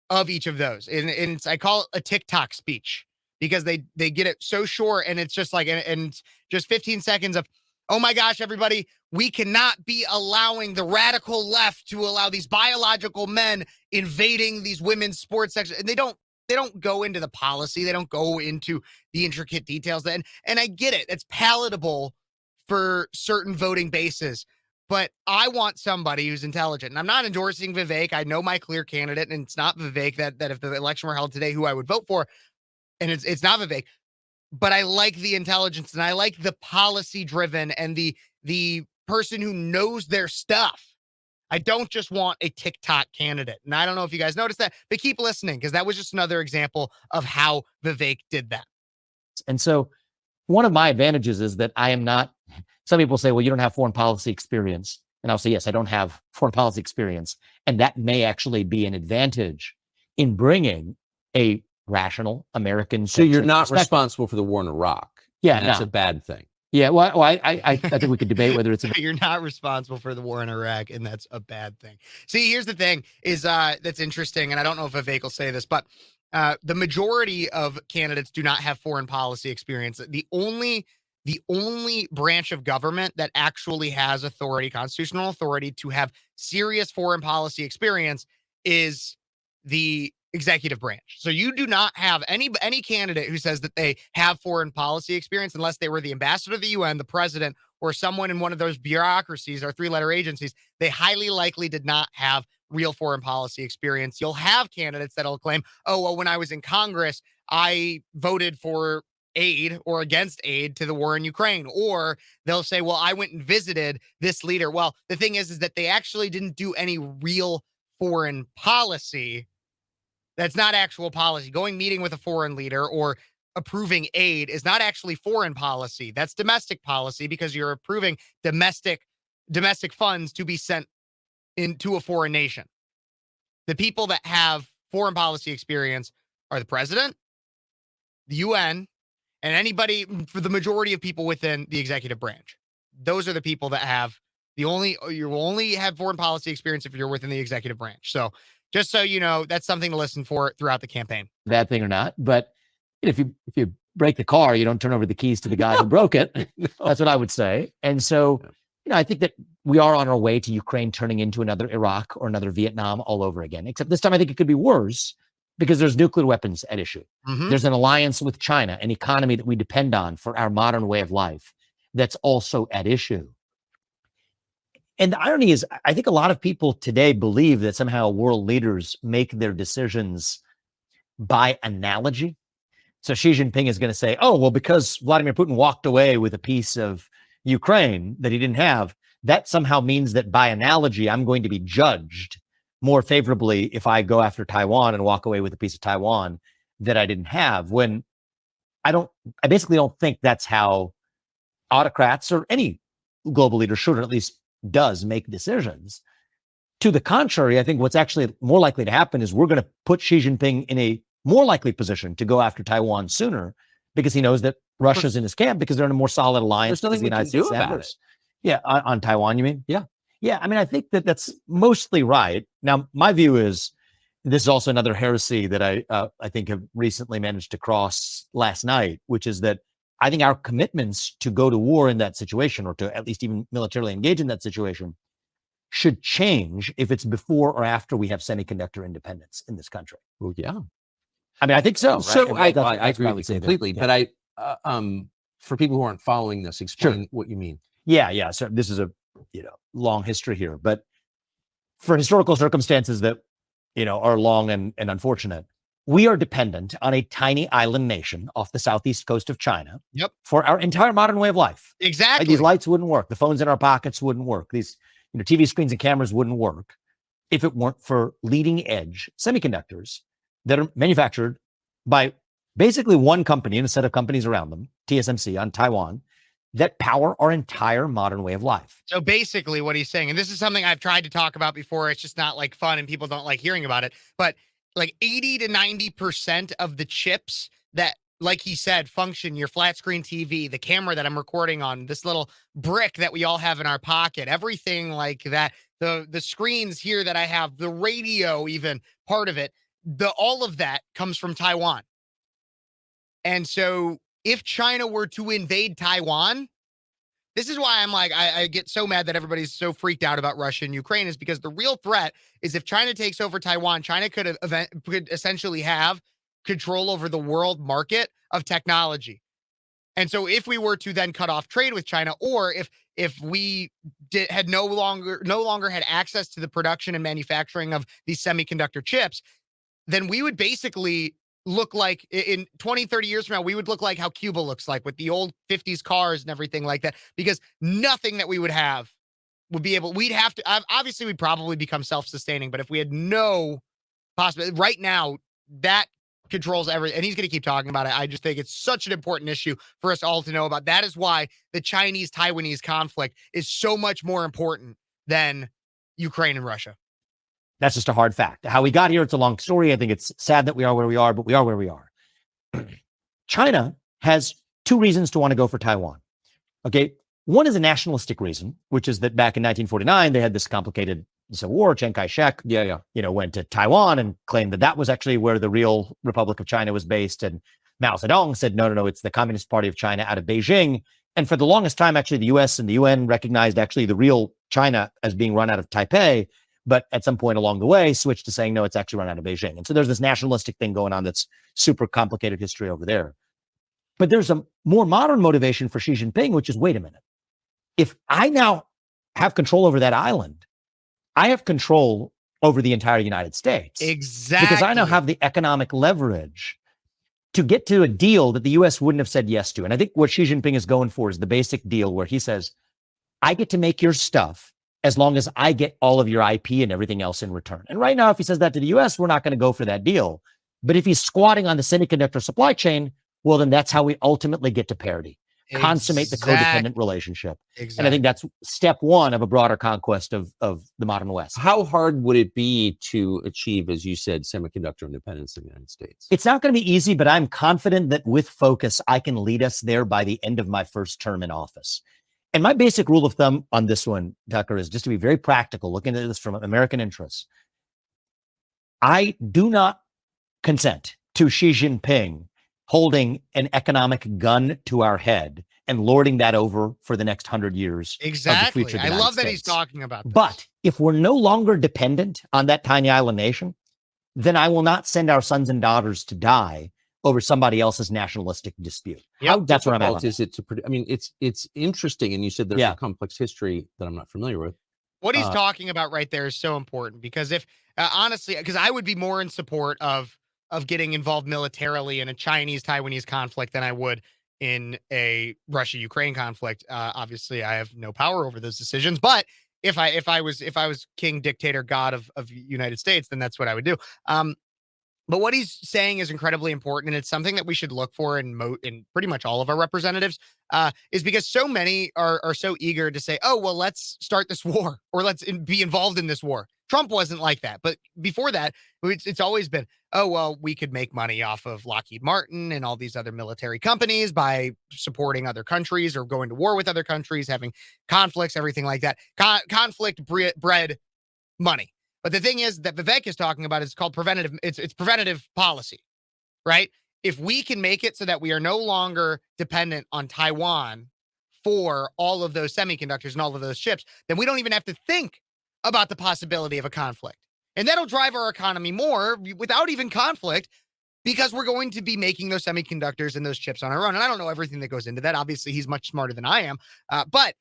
A: of each of those. And I call it a TikTok speech because they get it so short and it's just like, and just 15 seconds of, oh my gosh, everybody, we cannot be allowing the radical left to allow these biological men invading these women's sports sections. And they don't go into the policy. They don't go into the intricate details. And I get it. It's palatable for certain voting bases, but I want somebody who's intelligent. And I'm not endorsing Vivek. I know my clear candidate, and it's not Vivek that if the election were held today, who I would vote for. And it's not Vivek, but I like the intelligence and I like the policy driven and the person who knows their stuff. I don't just want a TikTok candidate. And I don't know if you guys noticed that, but keep listening because that was just another example of how Vivek did that.
B: And so one of my advantages is that I am not, some people say, well, you don't have foreign policy experience. And I'll say, yes, I don't have foreign policy experience. And that may actually be an advantage in bringing a rational American.
C: So you're not responsible for the war in Iraq.
B: Yeah,
C: that's a bad thing.
B: Yeah, well, I think we could debate whether it's
A: you're not responsible for the war in Iraq, and that's a bad thing. See, here's the thing is that's interesting, and I don't know if Vivek will say this, but the majority of candidates do not have foreign policy experience. The only branch of government that actually has authority, constitutional authority, to have serious foreign policy experience is the executive branch. So you do not have any candidate who says that they have foreign policy experience unless they were the ambassador of the UN, the president, or someone in one of those bureaucracies or three-letter agencies. They highly likely did not have real foreign policy experience. You'll have candidates that'll claim, oh, well, when I was in Congress, I voted for aid or against aid to the war in Ukraine. Or they'll say, well, I went and visited this leader. Well, the thing is that they actually didn't do any real foreign policy. That's not actual policy. Meeting with a foreign leader or approving aid is not actually foreign policy. That's domestic policy because you're approving domestic funds to be sent into a foreign nation. The people that have foreign policy experience are the president, the UN, and anybody, for the majority of people within the executive branch. Those are the people that have you will only have foreign policy experience if you're within the executive branch. So just so you know, that's something to listen for throughout the campaign.
B: Bad thing or not, but if you break the car, you don't turn over the keys to the guy who broke it. That's what I would say. And so, I think that we are on our way to Ukraine turning into another Iraq or another Vietnam all over again. Except this time, I think it could be worse because there's nuclear weapons at issue. Mm-hmm. There's an alliance with China, an economy that we depend on for our modern way of life that's also at issue. And the irony is, I think a lot of people today believe that somehow world leaders make their decisions by analogy. So Xi Jinping is going to say, oh, well, because Vladimir Putin walked away with a piece of Ukraine that he didn't have, that somehow means that by analogy, I'm going to be judged more favorably if I go after Taiwan and walk away with a piece of Taiwan that I didn't have. When I basically don't think that's how autocrats or any global leader should, or at least does, make decisions. To the contrary, I think what's actually more likely to happen is we're going to put Xi Jinping in a more likely position to go after Taiwan sooner because he knows that Russia's in his camp because they're in a more solid alliance.
C: There's nothing we can do about it.
B: Yeah, on Taiwan, you mean?
C: Yeah.
B: Yeah, I mean, I think that that's mostly right. Now, my view is this is also another heresy that I think have recently managed to cross last night, which is that I think our commitments to go to war in that situation, or to at least even militarily engage in that situation, should change if it's before or after we have semiconductor independence in this country.
C: Well, yeah.
B: I mean, I think so.
C: So
B: right?
C: I agree with you completely.
B: Yeah.
C: But for people who aren't following this, explain what you mean.
B: Yeah. So this is a long history here, but for historical circumstances that are long and unfortunate, we are dependent on a tiny island nation off the southeast coast of China.
A: Yep.
B: For our entire modern way of life.
A: Exactly.
B: Like, these lights wouldn't work. The phones in our pockets wouldn't work. These TV screens and cameras wouldn't work if it weren't for leading edge semiconductors that are manufactured by basically one company and a set of companies around them, TSMC on Taiwan, that power our entire modern way of life.
A: So basically what he's saying, and this is something I've tried to talk about before, it's just not like fun and people don't like hearing about it, but like 80 to 90% of the chips that, like he said, function, your flat screen TV, the camera that I'm recording on, this little brick that we all have in our pocket, everything like that, the screens here that I have, the radio, even part of it, all of that comes from Taiwan. And so if China were to invade Taiwan, this is why I'm like, I get so mad that everybody's so freaked out about Russia and Ukraine, is because the real threat is if China takes over Taiwan, China could essentially have control over the world market of technology. And so if we were to then cut off trade with China, or if we had no longer had access to the production and manufacturing of these semiconductor chips, then we would basically look like, in 20, 30 years from now, we would look like how Cuba looks like, with the old 50s cars and everything like that, because nothing that we would have would be able, we'd have to, obviously we'd probably become self-sustaining, but if we had no possibility right now, that controls everything. And he's going to keep talking about it. I just think it's such an important issue for us all to know about. That is why the Chinese-Taiwanese conflict is so much more important than Ukraine and Russia.
B: That's just a hard fact. How we got here, it's a long story. I think it's sad that we are where we are, but we are where we are. China has two reasons to want to go for Taiwan. Okay. One is a nationalistic reason, which is that back in 1949, they had this complicated civil war. Chiang Kai-shek, went to Taiwan and claimed that was actually where the real Republic of China was based. And Mao Zedong said, no, it's the Communist Party of China out of Beijing. And for the longest time, actually, the US and the UN recognized actually the real China as being run out of Taipei. But at some point along the way, switched to saying, no, it's actually run out of Beijing. And so there's this nationalistic thing going on that's super complicated history over there. But there's a more modern motivation for Xi Jinping, which is, wait a minute. If I now have control over that island, I have control over the entire United States.
A: Exactly.
B: Because I now have the economic leverage to get to a deal that the US wouldn't have said yes to. And I think what Xi Jinping is going for is the basic deal where he says, I get to make your stuff as long as I get all of your IP and everything else in return. And right now, if he says that to the US, we're not going to go for that deal. But if he's squatting on the semiconductor supply chain, well, then that's how we ultimately get to parity. Consummate the codependent relationship.
A: Exactly.
B: And I think that's step one of a broader conquest of the modern West.
C: How hard would it be to achieve, as you said, semiconductor independence in the United States?
B: It's not going to be easy, but I'm confident that with focus, I can lead us there by the end of my first term in office. And my basic rule of thumb on this one, Tucker, is just to be very practical, looking at this from American interests. I do not consent to Xi Jinping holding an economic gun to our head and lording that over for the next 100 years.
A: Exactly.
B: Of the future of the
A: I
B: United
A: love that
B: States.
A: he's talking about this.
B: But if we're no longer dependent on that tiny island nation, then I will not send our sons and daughters to die over somebody else's nationalistic dispute.
C: How
B: That's what I'm
C: difficult
B: at.
C: is it to predict? I mean, it's interesting, and you said there's a complex history that I'm not familiar with.
A: What he's talking about right there is so important, because if honestly, because I would be more in support of getting involved militarily in a Chinese-Taiwanese conflict than I would in a Russia-Ukraine conflict. Obviously, I have no power over those decisions, but if I was king, dictator, god of United States, then that's what I would do. But what he's saying is incredibly important, and it's something that we should look for in pretty much all of our representatives, is because so many are so eager to say, oh, well, let's start this war, or let's be involved in this war. Trump wasn't like that. But before that, it's always been, oh, well, we could make money off of Lockheed Martin and all these other military companies by supporting other countries or going to war with other countries, having conflicts, everything like that. Conflict bred money. But the thing is that Vivek is talking about is called preventative. It's preventative policy, right? If we can make it so that we are no longer dependent on Taiwan for all of those semiconductors and all of those chips, then we don't even have to think about the possibility of a conflict. And that'll drive our economy more without even conflict because we're going to be making those semiconductors and those chips on our own. And I don't know everything that goes into that. Obviously, he's much smarter than I am. But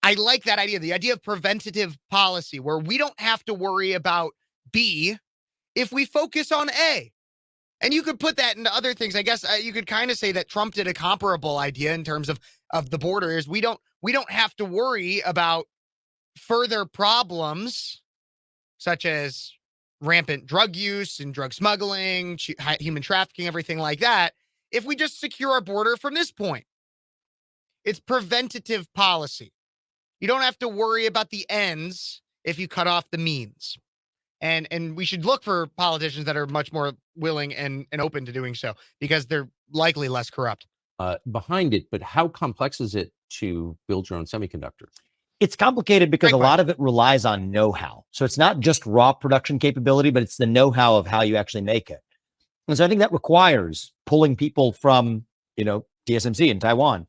A: I like that idea, the idea of preventative policy, where we don't have to worry about B if we focus on A. And you could put that into other things. I guess you could kind of say that Trump did a comparable idea in terms of the border is we don't have to worry about further problems such as rampant drug use and drug smuggling, human trafficking, everything like that, if we just secure our border from this point. It's preventative policy. You don't have to worry about the ends if you cut off the means. And we should look for politicians that are much more willing and open to doing so because they're likely less corrupt.
D: Behind it, but how complex is it to build your own semiconductor?
B: It's complicated because
A: Great
B: a lot of it relies on know-how. So it's not just raw production capability, but it's the know-how of how you actually make it. And so I think that requires pulling people from, TSMC in Taiwan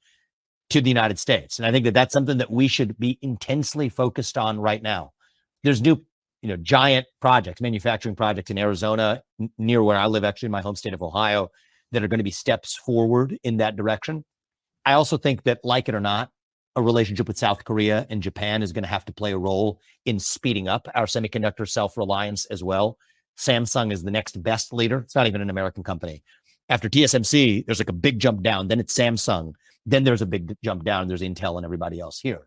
B: to the United States. And I think that that's something that we should be intensely focused on right now. There's new, giant projects, manufacturing projects in Arizona, near where I live, actually in my home state of Ohio, that are going to be steps forward in that direction. I also think that, like it or not, a relationship with South Korea and Japan is going to have to play a role in speeding up our semiconductor self-reliance as well. Samsung is the next best leader. It's not even an American company. After TSMC, there's like a big jump down. Then it's Samsung. Then there's a big jump down. And there's Intel and everybody else here.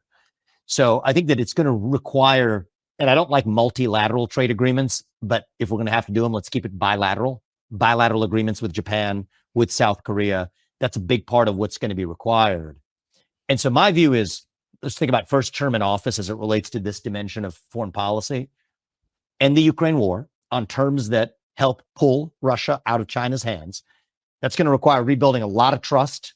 B: So I think that it's going to require, and I don't like multilateral trade agreements, but if we're going to have to do them, let's keep it bilateral. Bilateral agreements with Japan, with South Korea. That's a big part of what's going to be required. And so my view is, let's think about first term in office as it relates to this dimension of foreign policy and the Ukraine war on terms that help pull Russia out of China's hands. That's going to require rebuilding a lot of trust.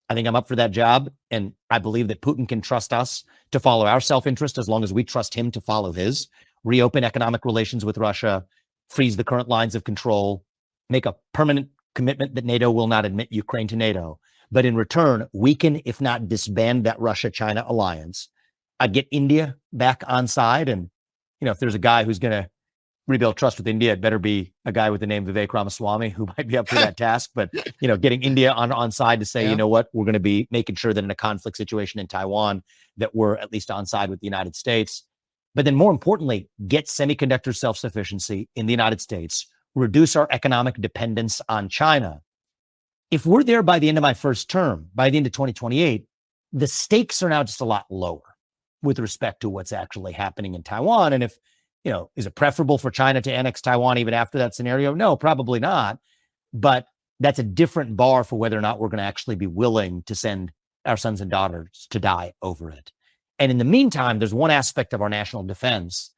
B: I think I'm up for that job. And I believe that Putin can trust us to follow our self-interest as long as we trust him to follow his. Reopen economic relations with Russia, freeze the current lines of control, make a permanent commitment that NATO will not admit Ukraine to NATO. But in return, weaken, if not disband, that Russia-China alliance. I'd get India back on side. And, if there's a guy who's going to rebuild trust with India, it better be a guy with the name Vivek Ramaswamy who might be up for that task. But, getting India on side to say, you know what, we're going to be making sure that in a conflict situation in Taiwan, that we're at least on side with the United States. But then more importantly, get semiconductor self-sufficiency in the United States, reduce our economic dependence on China. If we're there by the end of my first term, by the end of 2028, the stakes are now just a lot lower with respect to what's actually happening in Taiwan. And if, is it preferable for China to annex Taiwan even after that scenario? No, probably not. But that's a different bar for whether or not we're going to actually be willing to send our sons and daughters to die over it. And in the meantime, there's one aspect of our national defense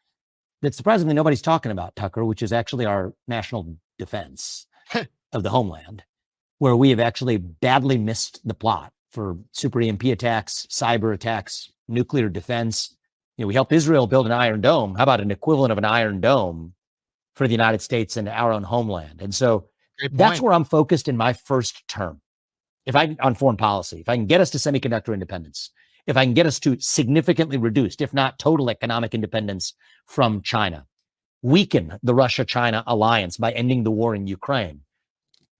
B: that surprisingly nobody's talking about, Tucker, which is actually our national defense of the homeland, where we have actually badly missed the plot for super EMP attacks, cyber attacks, nuclear defense. We helped Israel build an Iron Dome. How about an equivalent of an Iron Dome for the United States and our own homeland? And so that's where I'm focused in my first term. On foreign policy, if I can get us to semiconductor independence, if I can get us to significantly reduced, if not total economic independence from China, weaken the Russia-China alliance by ending the war in Ukraine,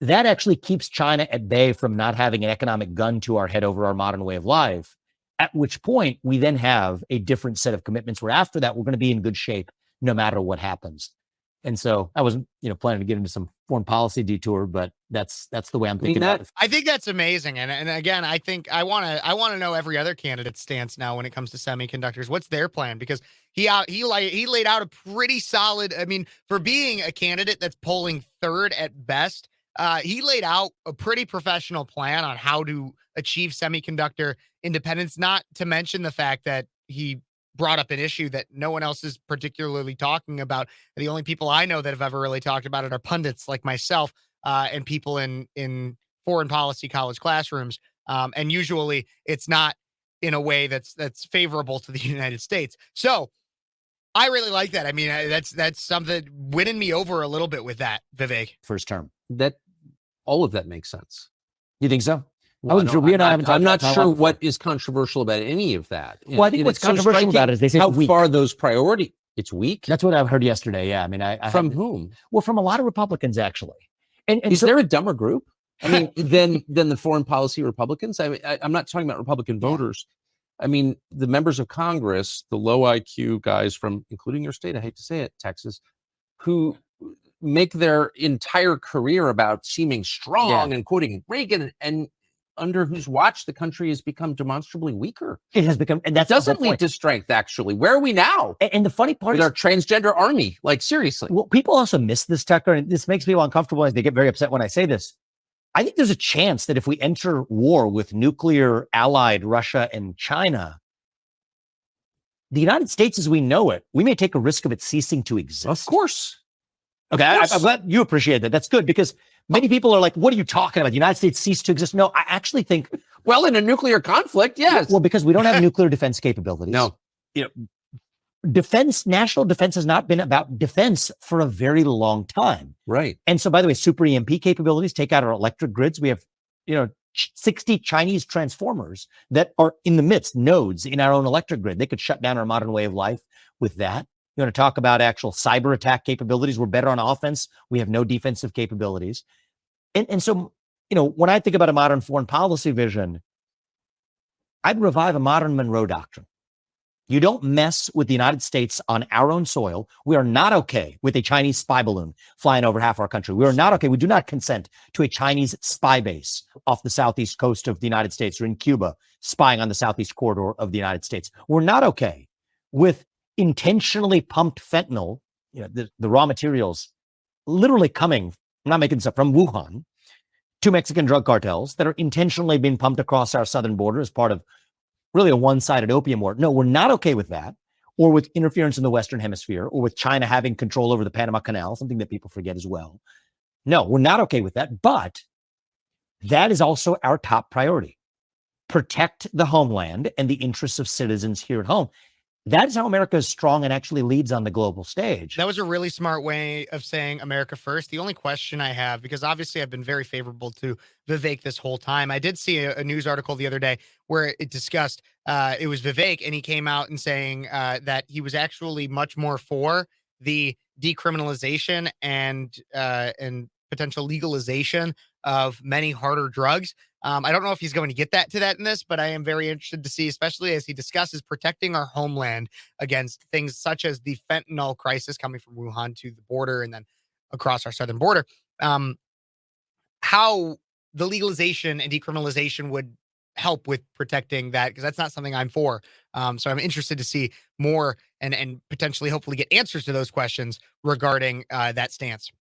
B: that actually keeps China at bay from not having an economic gun to our head over our modern way of life, at which point we then have a different set of commitments where after that, we're going to be in good shape no matter what happens. And so I wasn't, planning to get into some foreign policy detour, but that's the way I'm thinking about it.
A: I think that's amazing. And again, I think I want to know every other candidate's stance now when it comes to semiconductors. What's their plan? Because he laid out a pretty solid, for being a candidate that's polling third at best, he laid out a pretty professional plan on how to achieve semiconductor independence, not to mention the fact that he brought up an issue that no one else is particularly talking about. The only people I know that have ever really talked about it are pundits like myself, and people in foreign policy college classrooms. And usually it's not in a way that's favorable to the United States. So I really like that. I mean, that's something winning me over a little bit with that, Vivek.
B: First term.
D: That all of that makes sense.
B: You think so?
D: Well,
B: wasn't sure. We and I haven't talked
D: I'm not
B: about
D: sure
B: Taiwan
D: what is controversial about any of that.
B: Well, I think what's
D: it's so
B: controversial
D: striking
B: about it is they say
D: how
B: it's weak.
D: far those priority. It's weak.
B: That's what I've heard yesterday. Yeah, I mean, I
D: From
B: had-
D: whom?
B: Well, from a lot of Republicans actually. And
D: Is
B: so,
D: there a dumber group? I mean, than the foreign policy Republicans. I mean, I'm not talking about Republican voters. I mean, the members of Congress, the low IQ guys from, including your state, I hate to say it, Texas, who make their entire career about seeming strong and quoting Reagan, and under whose watch the country has become demonstrably weaker.
B: it has become, and
D: That
B: that
D: doesn't lead to strength, actually. Where are we now
B: And the funny part
D: with
B: is,
D: our transgender army? Like, seriously.
B: well, people also miss this, Tucker, and this makes people uncomfortable as they get very upset when I say this. I think there's a chance that if we enter war with nuclear allied Russia and China, the United States as we know it, we may take a risk of it ceasing to exist.
D: Of course.
B: Okay, I'm glad you appreciate that. That's good, because many people are like, what are you talking about? The United States ceased to exist. No, I actually think,
D: Well, in a nuclear conflict, yes.
B: well, because we don't have nuclear defense capabilities.
D: No.
B: National defense has not been about defense for a very long time.
D: Right.
B: And so, by the way, super EMP capabilities take out our electric grids. We have, 60 Chinese transformers that are in the midst, nodes in our own electric grid. They could shut down our modern way of life with that. You want to talk about actual cyber attack capabilities? We're better on offense. We have no defensive capabilities. And so, when I think about a modern foreign policy vision, I'd revive a modern Monroe Doctrine. You don't mess with the United States on our own soil. We are not okay with a Chinese spy balloon flying over half our country. We are not okay. We do not consent to a Chinese spy base off the southeast coast of the United States or in Cuba spying on the southeast corridor of the United States. We're not okay with intentionally pumped fentanyl, the raw materials literally coming, I'm not making this up, from Wuhan to Mexican drug cartels that are intentionally being pumped across our southern border as part of really a one-sided opium war. No, we're not okay with that, or with interference in the Western Hemisphere, or with China having control over the Panama Canal, something that people forget as well. No, we're not okay with that, but that is also our top priority. Protect the homeland and the interests of citizens here at home. That is how America is strong and actually leads on the global stage.
A: That was a really smart way of saying America first. The only question I have, because obviously I've been very favorable to Vivek this whole time. I did see a news article the other day where it discussed, it was Vivek, and he came out and saying that he was actually much more for the decriminalization and potential legalization of many harder drugs. I don't know if he's going to get to that in this, but I am very interested to see, especially as he discusses protecting our homeland against things such as the fentanyl crisis coming from Wuhan to the border and then across our southern border, how the legalization and decriminalization would help with protecting that, because that's not something I'm for. So I'm interested to see more and potentially hopefully get answers to those questions regarding that stance.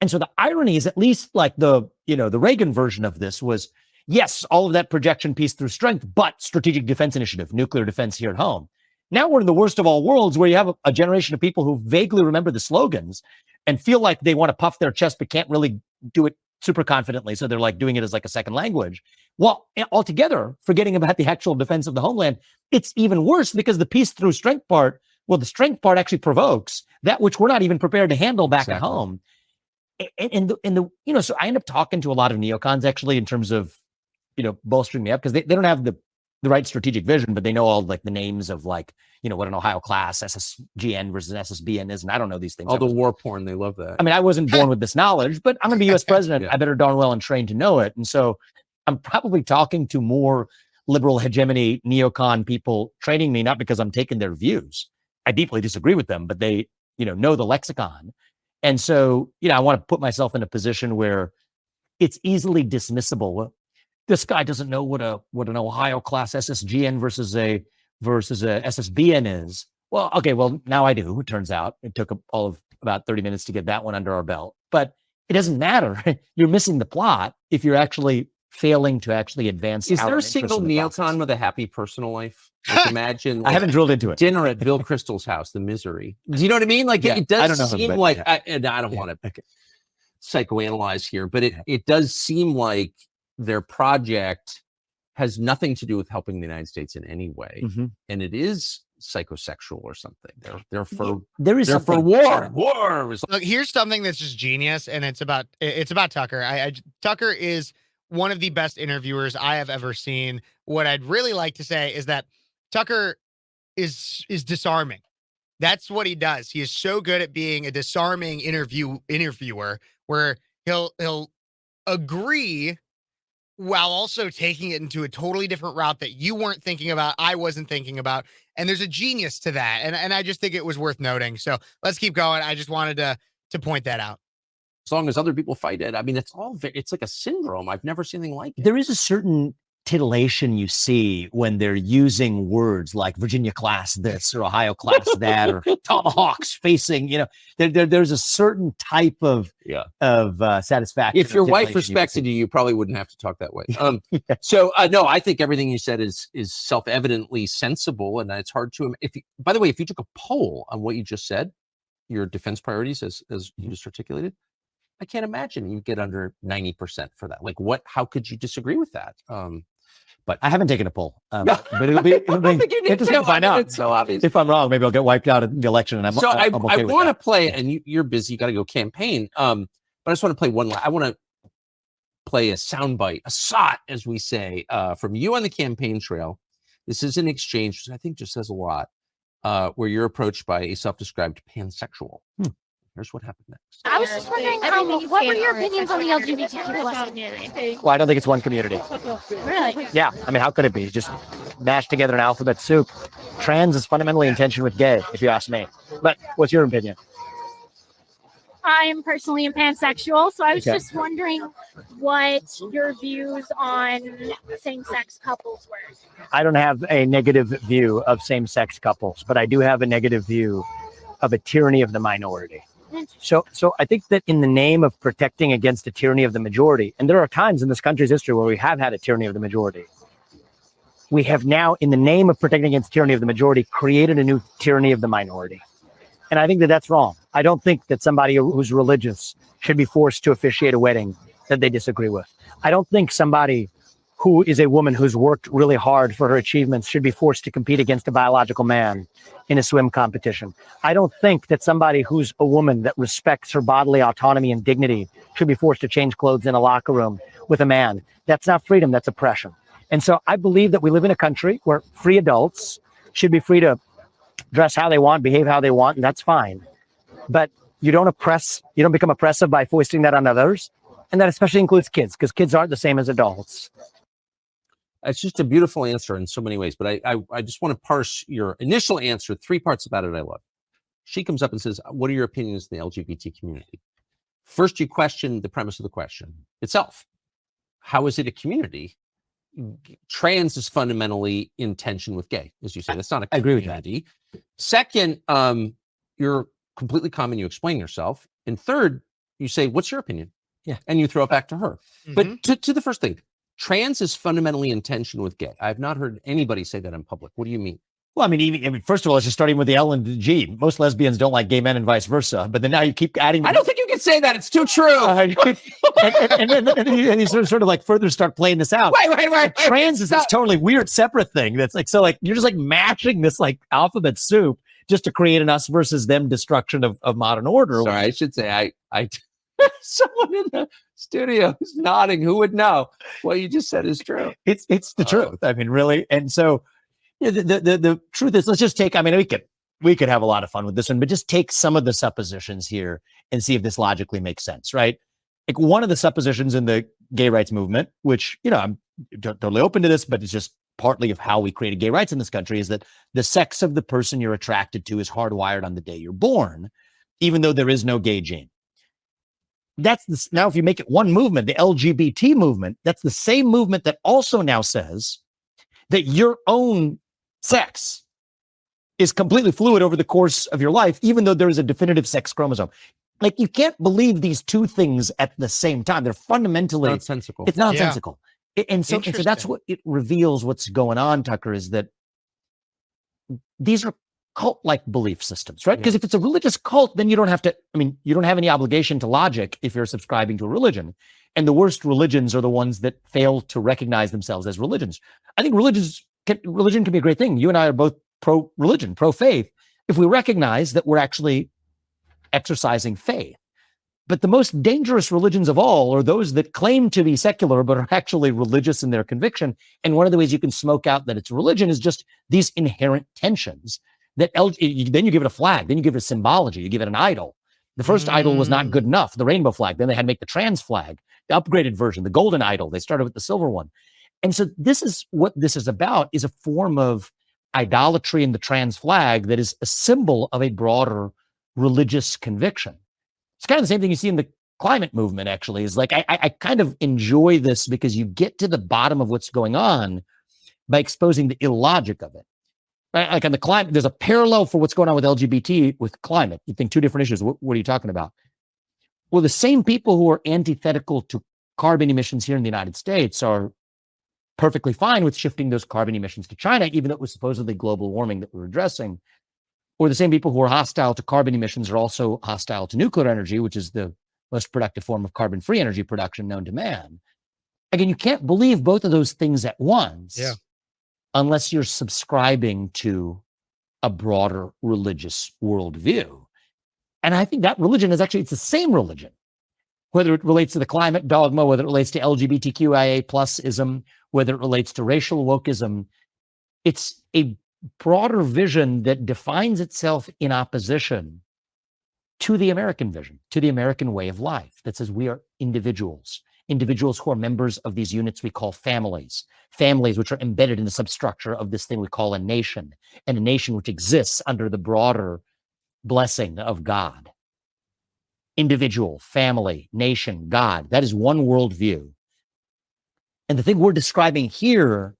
B: And so the irony is, at least like the Reagan version of this was, yes, all of that projection piece through strength, but strategic defense initiative, nuclear defense here at home. Now we're in the worst of all worlds, where you have a generation of people who vaguely remember the slogans and feel like they want to puff their chest, but can't really do it super confidently. So they're like doing it as like a second language. Well, altogether, forgetting about the actual defense of the homeland, it's even worse, because the peace through strength part, the strength part actually provokes that which we're not even prepared to handle back at home. So I end up talking to a lot of neocons actually, in terms of, bolstering me up, because they don't have the right strategic vision, but they know all like the names of what an Ohio class SSGN versus SSBN is. And I don't know these things.
D: All the war porn, they love that.
B: I mean, I wasn't born with this knowledge, but I'm going to be US president.
D: Yeah.
B: I better darn well and trained to know it. And so I'm probably talking to more liberal hegemony neocon people training me, not because I'm taking their views. I deeply disagree with them, but they, know the lexicon. And so, I want to put myself in a position where it's easily dismissible. This guy doesn't know what an Ohio class SSGN versus a SSBN is. Well, okay, well, now I do. It turns out it took all of about 30 minutes to get that one under our belt, but it doesn't matter. You're missing the plot if you're actually failing to actually advance.
D: Is
B: our
D: there a
B: interests
D: single
B: in the process.
D: neocon with a happy personal life? Like imagine
B: I haven't drilled into it.
D: dinner at Bill Kristol's house, the misery. Do you know what I mean? Like
B: Yeah,
D: it does
B: I don't know him,
D: seem
B: but
D: like,
B: yeah.
D: and I don't want to
B: Okay.
D: psychoanalyze here, but it does seem like their project has nothing to do with helping the United States in any way, and it is psychosexual or something. They're for
B: They're
D: for war. War is
A: Look, here's something that's just genius, and it's about Tucker. Tucker is one of the best interviewers I have ever seen. What I'd really like to say is that Tucker is disarming. That's what he does. He is so good at being a disarming interviewer, where he'll agree while also taking it into a totally different route that you weren't thinking about, I wasn't thinking about. And there's a genius to that. And I just think it was worth noting. So let's keep going. I just wanted to point that out.
D: as long as other people fight it. I mean, it's like a syndrome. I've never seen anything like it.
B: There is a certain titillation you see when they're using words like Virginia class this or Ohio class that or tomahawks facing, there's a certain type of satisfaction.
D: If your wife respected you probably wouldn't have to talk that way. So no, I think everything you said is self-evidently sensible, and it's hard to. By the way, if you took a poll on what you just said, your defense priorities as you just articulated, I can't imagine you get under 90% for that. Like, how could you disagree with that?
B: But I haven't taken a poll. But it'll be interesting to find out.
D: It's so obvious.
B: If I'm wrong, maybe I'll get wiped out in the election. And
D: I
B: okay
D: want to play, and you're busy. You got to go campaign. But I just want to play one. I want to play a soundbite, a SOT, as we say, from you on the campaign trail. This is an exchange, which I think just says a lot, where you're approached by a self-described pansexual. Here's what happened next.
E: I was just wondering, what were your opinions on the LGBTQ community?
B: Well, I don't think it's one community.
E: Really?
B: Yeah. I mean, how could it be? Just mashed together an alphabet soup. Trans is fundamentally in tension with gay, if you ask me. But what's your opinion?
E: I am personally a pansexual, so I was just wondering what your views on same-sex couples were.
B: I don't have a negative view of same-sex couples, but I do have a negative view of a tyranny of the minority. So I think that in the name of protecting against a tyranny of the majority, and there are times in this country's history where we have had a tyranny of the majority, we have now, in the name of protecting against tyranny of the majority, created a new tyranny of the minority. And I think that that's wrong. I don't think that somebody who's religious should be forced to officiate a wedding that they disagree with. I don't think somebody who is a woman who's worked really hard for her achievements should be forced to compete against a biological man in a swim competition. I don't think that somebody who's a woman that respects her bodily autonomy and dignity should be forced to change clothes in a locker room with a man. That's not freedom, that's oppression. And so I believe that we live in a country where free adults should be free to dress how they want, behave how they want, and that's fine. But you don't become oppressive by foisting that on others. And that especially includes kids, because kids aren't the same as adults.
D: It's just a beautiful answer in so many ways, but I just want to parse your initial answer. 3 parts about it I love. She comes up and says, what are your opinions in the LGBT community? First, you question the premise of the question itself. How is it a community? Trans is fundamentally in tension with gay, as you say. That's not a community. I agree with that. Second, you're completely calm and you explain yourself. And third, you say, what's your opinion?
B: Yeah.
D: And you throw it back to her. But to the first thing, trans is fundamentally in tension with gay. I've not heard anybody say that in public. What do you mean?
B: Well, I mean, first of all, it's just starting with the L and the G. Most lesbians don't like gay men and vice versa. But then now you keep adding.
D: I don't think you can say that. It's too true.
B: And you sort of like further start playing this out.
D: Wait.
B: Trans is this totally weird separate thing. That's like, so like, you're just like mashing this like alphabet soup just to create an us versus them destruction of modern order.
D: Sorry, I should say I someone in the studio is nodding. Who would know? What you just said is true.
B: It's the truth. I mean, really. And so the truth is, let's just take, I mean, we could have a lot of fun with this one, but just take some of the suppositions here and see if this logically makes sense, right? Like one of the suppositions in the gay rights movement, which, I'm totally open to this, but it's just partly of how we created gay rights in this country, is that the sex of the person you're attracted to is hardwired on the day you're born, even though there is no gay gene. Now, if you make it one movement, the LGBT movement, that's the same movement that also now says that your own sex is completely fluid over the course of your life, even though there is a definitive sex chromosome. Like, you can't believe these two things at the same time. They're fundamentally
D: nonsensical.
B: It's nonsensical. And so that's what it reveals. What's going on, Tucker, is that these are cult-like belief systems, right? Because if it's a religious cult, then you don't have to, you don't have any obligation to logic if you're subscribing to a religion. And the worst religions are the ones that fail to recognize themselves as religions. I think religion can be a great thing. You and I are both pro-religion, pro-faith, if we recognize that we're actually exercising faith. But the most dangerous religions of all are those that claim to be secular, but are actually religious in their conviction. And one of the ways you can smoke out that it's religion is just these inherent tensions that then you give it a flag, then you give it a symbology, you give it an idol. The first idol was not good enough, the rainbow flag. Then they had to make the trans flag, the upgraded version, the golden idol. They started with the silver one. And so this is what this is about, is a form of idolatry in the trans flag that is a symbol of a broader religious conviction. It's kind of the same thing you see in the climate movement, actually, is like, I kind of enjoy this because you get to the bottom of what's going on by exposing the illogic of it. Right? Like on the climate, there's a parallel for what's going on with LGBT with climate. You think two different issues. What are you talking about? Well, the same people who are antithetical to carbon emissions here in the United States are perfectly fine with shifting those carbon emissions to China, even though it was supposedly global warming that we're addressing. Or the same people who are hostile to carbon emissions are also hostile to nuclear energy, which is the most productive form of carbon-free energy production known to man. Again, you can't believe both of those things at once unless you're subscribing to a broader religious worldview. And I think that religion is actually, it's the same religion, whether it relates to the climate dogma, whether it relates to LGBTQIA plus-ism, whether it relates to racial wokeism. It's a broader vision that defines itself in opposition to the American vision, to the American way of life that says we are individuals who are members of these units we call families which are embedded in the substructure of this thing we call a nation, and a nation which exists under the broader blessing of God. Individual, family, nation, God, that is one worldview. And the thing we're describing here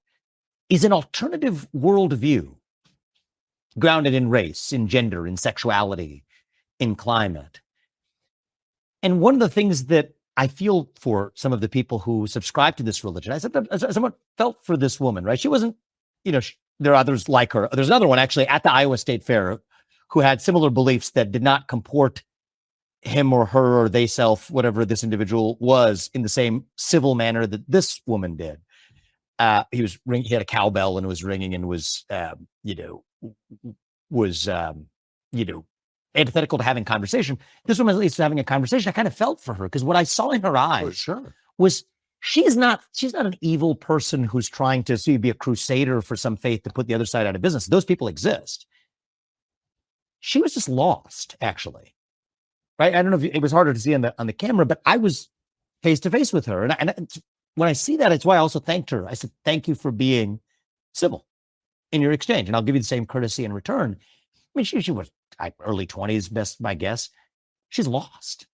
B: is an alternative worldview grounded in race, in gender, in sexuality, in climate. And one of the things that I feel for some of the people who subscribe to this religion, I somewhat felt for this woman, right? She wasn't, there are others like her. There's another one actually at the Iowa State Fair who had similar beliefs that did not comport him or her or they self, whatever this individual was, in the same civil manner that this woman did. He had a cowbell and was ringing and was antithetical to having conversation. This woman at least was having a conversation. I kind of felt for her because what I saw in her eyes was she's not an evil person who's trying to be a crusader for some faith to put the other side out of business. Those people exist. She was just lost, actually. Right? I don't know if it was harder to see on the camera, but I was face to face with her. And when I see that, it's why I also thanked her. I said, thank you for being civil in your exchange. And I'll give you the same courtesy in return. I mean, she was early 20s, best my guess. She's lost.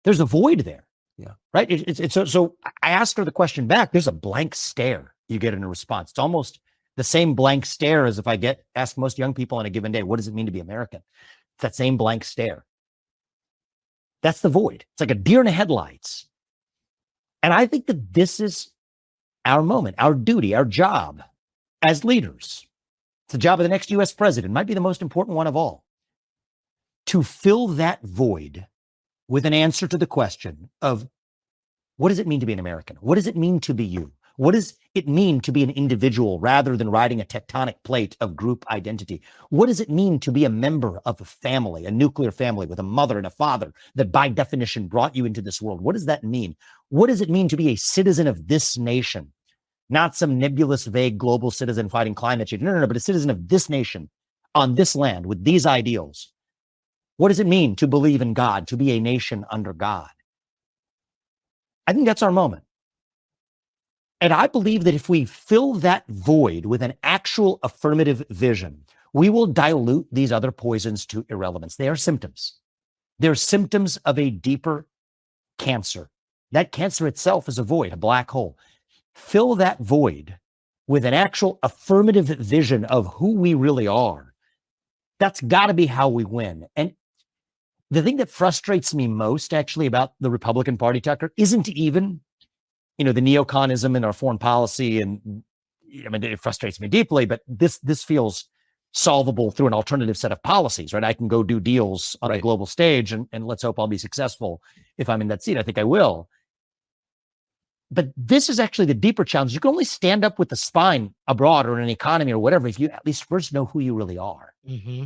B: There's a void there.
C: Yeah.
B: Right. So I asked her the question back. There's a blank stare you get in a response. It's almost the same blank stare as if I ask most young people on a given day, what does it mean to be American? It's that same blank stare. That's the void. It's like a deer in the headlights. And I think that this is our moment, our duty, our job as leaders. It's the job of the next US president, might be the most important one of all, to fill that void with an answer to the question of what does it mean to be an American? What does it mean to be you? What does it mean to be an individual rather than riding a tectonic plate of group identity? What does it mean to be a member of a family, a nuclear family with a mother and a father that by definition brought you into this world? What does that mean? What does it mean to be a citizen of this nation? Not some nebulous, vague global citizen fighting climate change. No, but a citizen of this nation on this land with these ideals. What does it mean to believe in God, to be a nation under God? I think that's our moment. And I believe that if we fill that void with an actual affirmative vision, we will dilute these other poisons to irrelevance. They are symptoms. They're symptoms of a deeper cancer. That cancer itself is a void, a black hole. Fill that void with an actual affirmative vision of who we really are. That's got to be how we win. And the thing that frustrates me most, actually, about the Republican Party, Tucker, isn't even the neoconism in our foreign policy, and I mean, it frustrates me deeply, but this feels solvable through an alternative set of policies, right? I can go do deals on a global stage, and let's hope I'll be successful if I'm in that seat. I think I will. But this is actually the deeper challenge. You can only stand up with the spine abroad or in an economy or whatever if you at least first know who you really are.
A: Mm-hmm.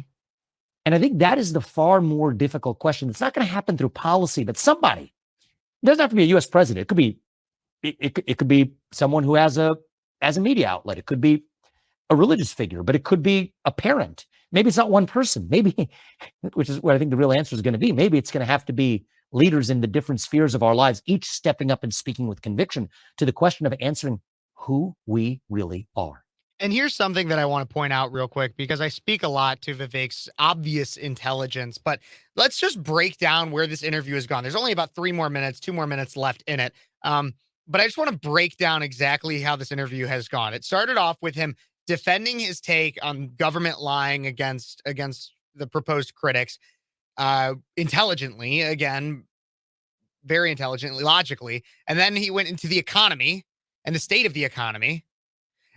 B: And I think that is the far more difficult question. It's not going to happen through policy, but somebody. It doesn't have to be a U.S. president. It could be it could be someone who has a media outlet. It could be a religious figure, but it could be a parent. Maybe it's not one person. Maybe, which is where I think the real answer is going to be. Maybe it's going to have to be leaders in the different spheres of our lives, each stepping up and speaking with conviction to the question of answering who we really are.
A: And here's something that I want to point out real quick, because I speak a lot to Vivek's obvious intelligence, but let's just break down where this interview has gone. There's only about 2 more minutes left in it. But I just want to break down exactly how this interview has gone. It started off with him defending his take on government lying against the proposed critics, intelligently, again, very intelligently, logically. And then he went into the economy and the state of the economy.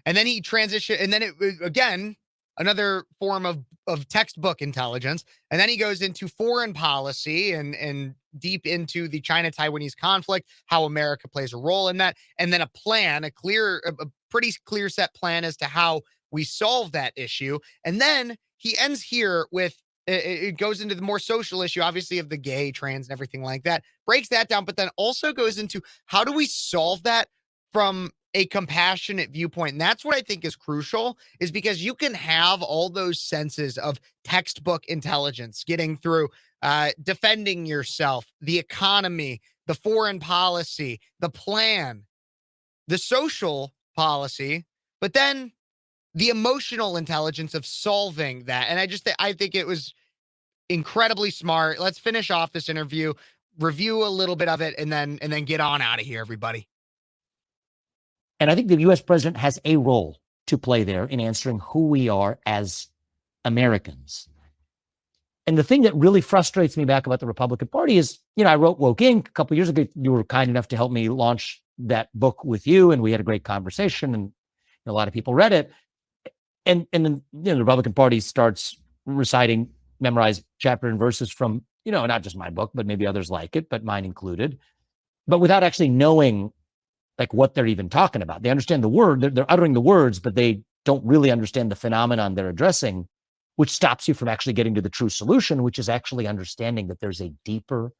A: And then he transitioned, and then it was, again, another form of textbook intelligence. And then he goes into foreign policy and deep into the China-Taiwanese conflict, how America plays a role in that, and then a plan, a pretty clear set plan as to how we solve that issue. And then he ends here with, it goes into the more social issue, obviously, of the gay, trans, and everything like that, breaks that down, but then also goes into how do we solve that from a compassionate viewpoint. And that's what I think is crucial, is because you can have all those senses of textbook intelligence getting through, defending yourself, the economy, the foreign policy, the plan, the social policy, but then the emotional intelligence of solving that. And I think it was incredibly smart. Let's finish off this interview, review a little bit of it, and then get on out of here, everybody.
B: And I think the U.S. president has a role to play there in answering who we are as Americans. And the thing that really frustrates me back about the Republican Party is, I wrote Woke Inc. a couple of years ago. You were kind enough to help me launch that book with you, and we had a great conversation, and a lot of people read it. And then the Republican Party starts reciting memorized chapter and verses from, not just my book, but maybe others like it, but mine included, but without actually knowing like what they're even talking about. They understand the word, they're uttering the words, but they don't really understand the phenomenon they're addressing, which stops you from actually getting to the true solution, which is actually understanding that there's a deeper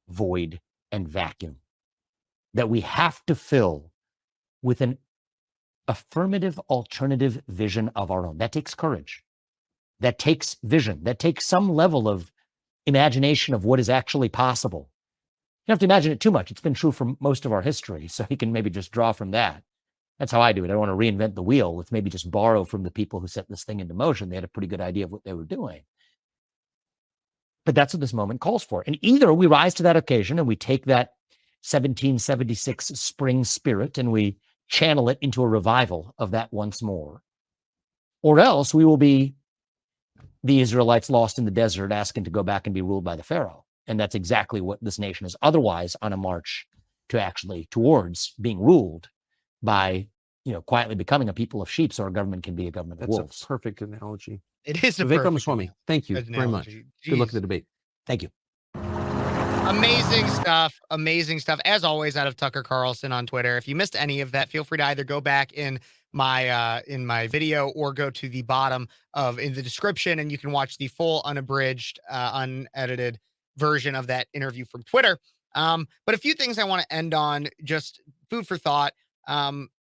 B: void and vacuum that we have to fill with an affirmative alternative vision of our own. That takes courage. That takes vision. That takes some level of imagination of what is actually possible. You don't have to imagine it too much. It's been true for most of our history, so you can maybe just draw from that. That's how I do it. I don't want to reinvent the wheel. Let's maybe just borrow from the people who set this thing into motion. They had a pretty good idea of what they were doing. But that's what this moment calls for. And either we rise to that occasion and we take that 1776 spring spirit and we channel it into a revival of that once more, or else we will be the Israelites lost in the desert asking to go back and be ruled by the Pharaoh. And that's exactly what this nation is otherwise on a march to actually towards being ruled by, quietly becoming a people of sheep so our government can be a government of wolves.
C: That's a perfect analogy.
A: It is a
C: Vivek
A: perfect
C: Ramaswamy, thank you very much.
A: analogy.
C: Good luck at
A: Jeez.
C: the debate.
B: Thank you.
A: Amazing stuff. Amazing stuff. As always, out of Tucker Carlson on Twitter. If you missed any of that, feel free to either go back in my video or go to the bottom in the description, and you can watch the full unabridged, unedited version of that interview from Twitter. But a few things I want to end on, just food for thought.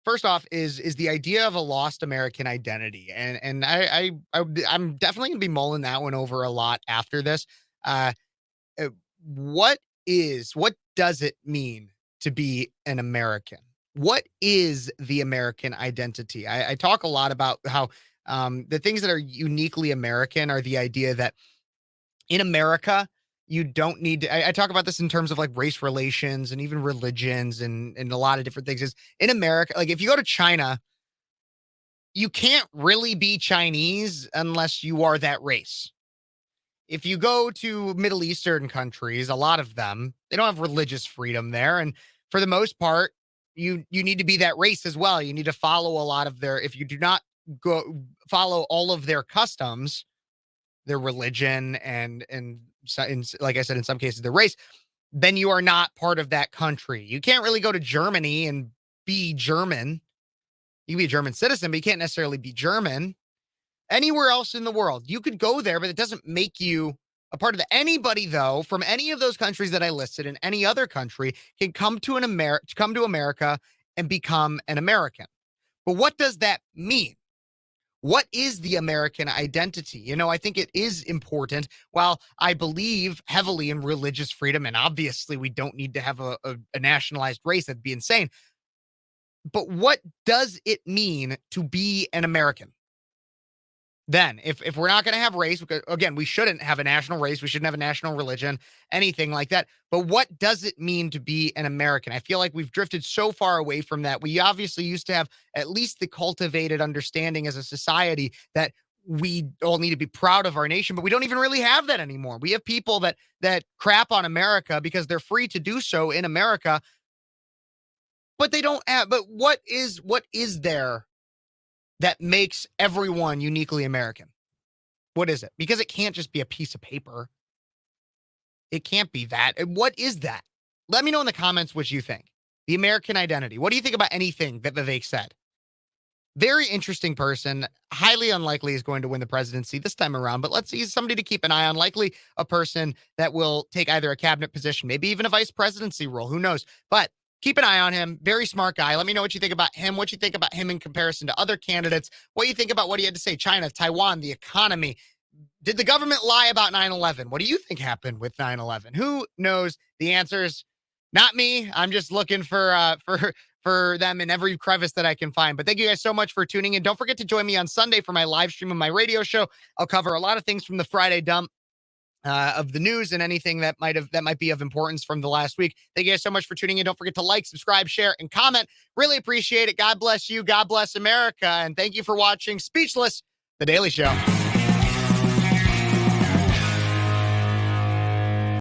A: First off is the idea of a lost American identity. And I'm definitely gonna be mulling that one over a lot after this. What does it mean to be an American? What is the American identity? I talk a lot about how the things that are uniquely American are the idea that in America, you don't need to, I talk about this in terms of like race relations and even religions and a lot of different things. Is in America, like if you go to China, you can't really be Chinese unless you are that race. If you go to Middle Eastern countries, a lot of them, they don't have religious freedom there. And for the most part, you need to be that race as well. You need to follow a lot of their, if you do not go follow all of their customs, their religion, and like I said, in some cases, their race, then you are not part of that country. You can't really go to Germany and be German. You can be a German citizen, but you can't necessarily be German. Anywhere else in the world, you could go there, but it doesn't make you a part of anybody, though, from any of those countries that I listed in any other country can come to America and become an American. But what does that mean? What is the American identity? You know, I think it is important. While I believe heavily in religious freedom, and obviously we don't need to have a nationalized race, that'd be insane. But what does it mean to be an American? Then, if we're not going to have race, because, again, we shouldn't have a national race, we shouldn't have a national religion, anything like that. But what does it mean to be an American? I feel like we've drifted so far away from that. We obviously used to have at least the cultivated understanding as a society that we all need to be proud of our nation, but we don't even really have that anymore. We have people that crap on America because they're free to do so in America, but they don't have. But what is there that makes everyone uniquely American? What is it? Because it can't just be a piece of paper. It can't be that. What is that? Let me know in the comments what you think. The American identity. What do you think about anything that Vivek said? Very interesting person. Highly unlikely is going to win the presidency this time around, but let's see, somebody to keep an eye on. Likely a person that will take either a cabinet position, maybe even a vice presidency role. Who knows? But keep an eye on him. Very smart guy. Let me know what you think about him, what you think about him in comparison to other candidates, what you think about what he had to say, China, Taiwan, the economy. Did the government lie about 9/11? What do you think happened with 9/11? Who knows the answers? Not me. I'm just looking for them in every crevice that I can find. But thank you guys so much for tuning in. Don't forget to join me on Sunday for my live stream of my radio show. I'll cover a lot of things from the Friday dump. Of the news and anything that might be of importance from the last week. Thank you guys so much for tuning in. Don't forget to like, subscribe, share, and comment. Really appreciate it. God bless you. God bless America. And thank you for watching Speechless, The Daily Show.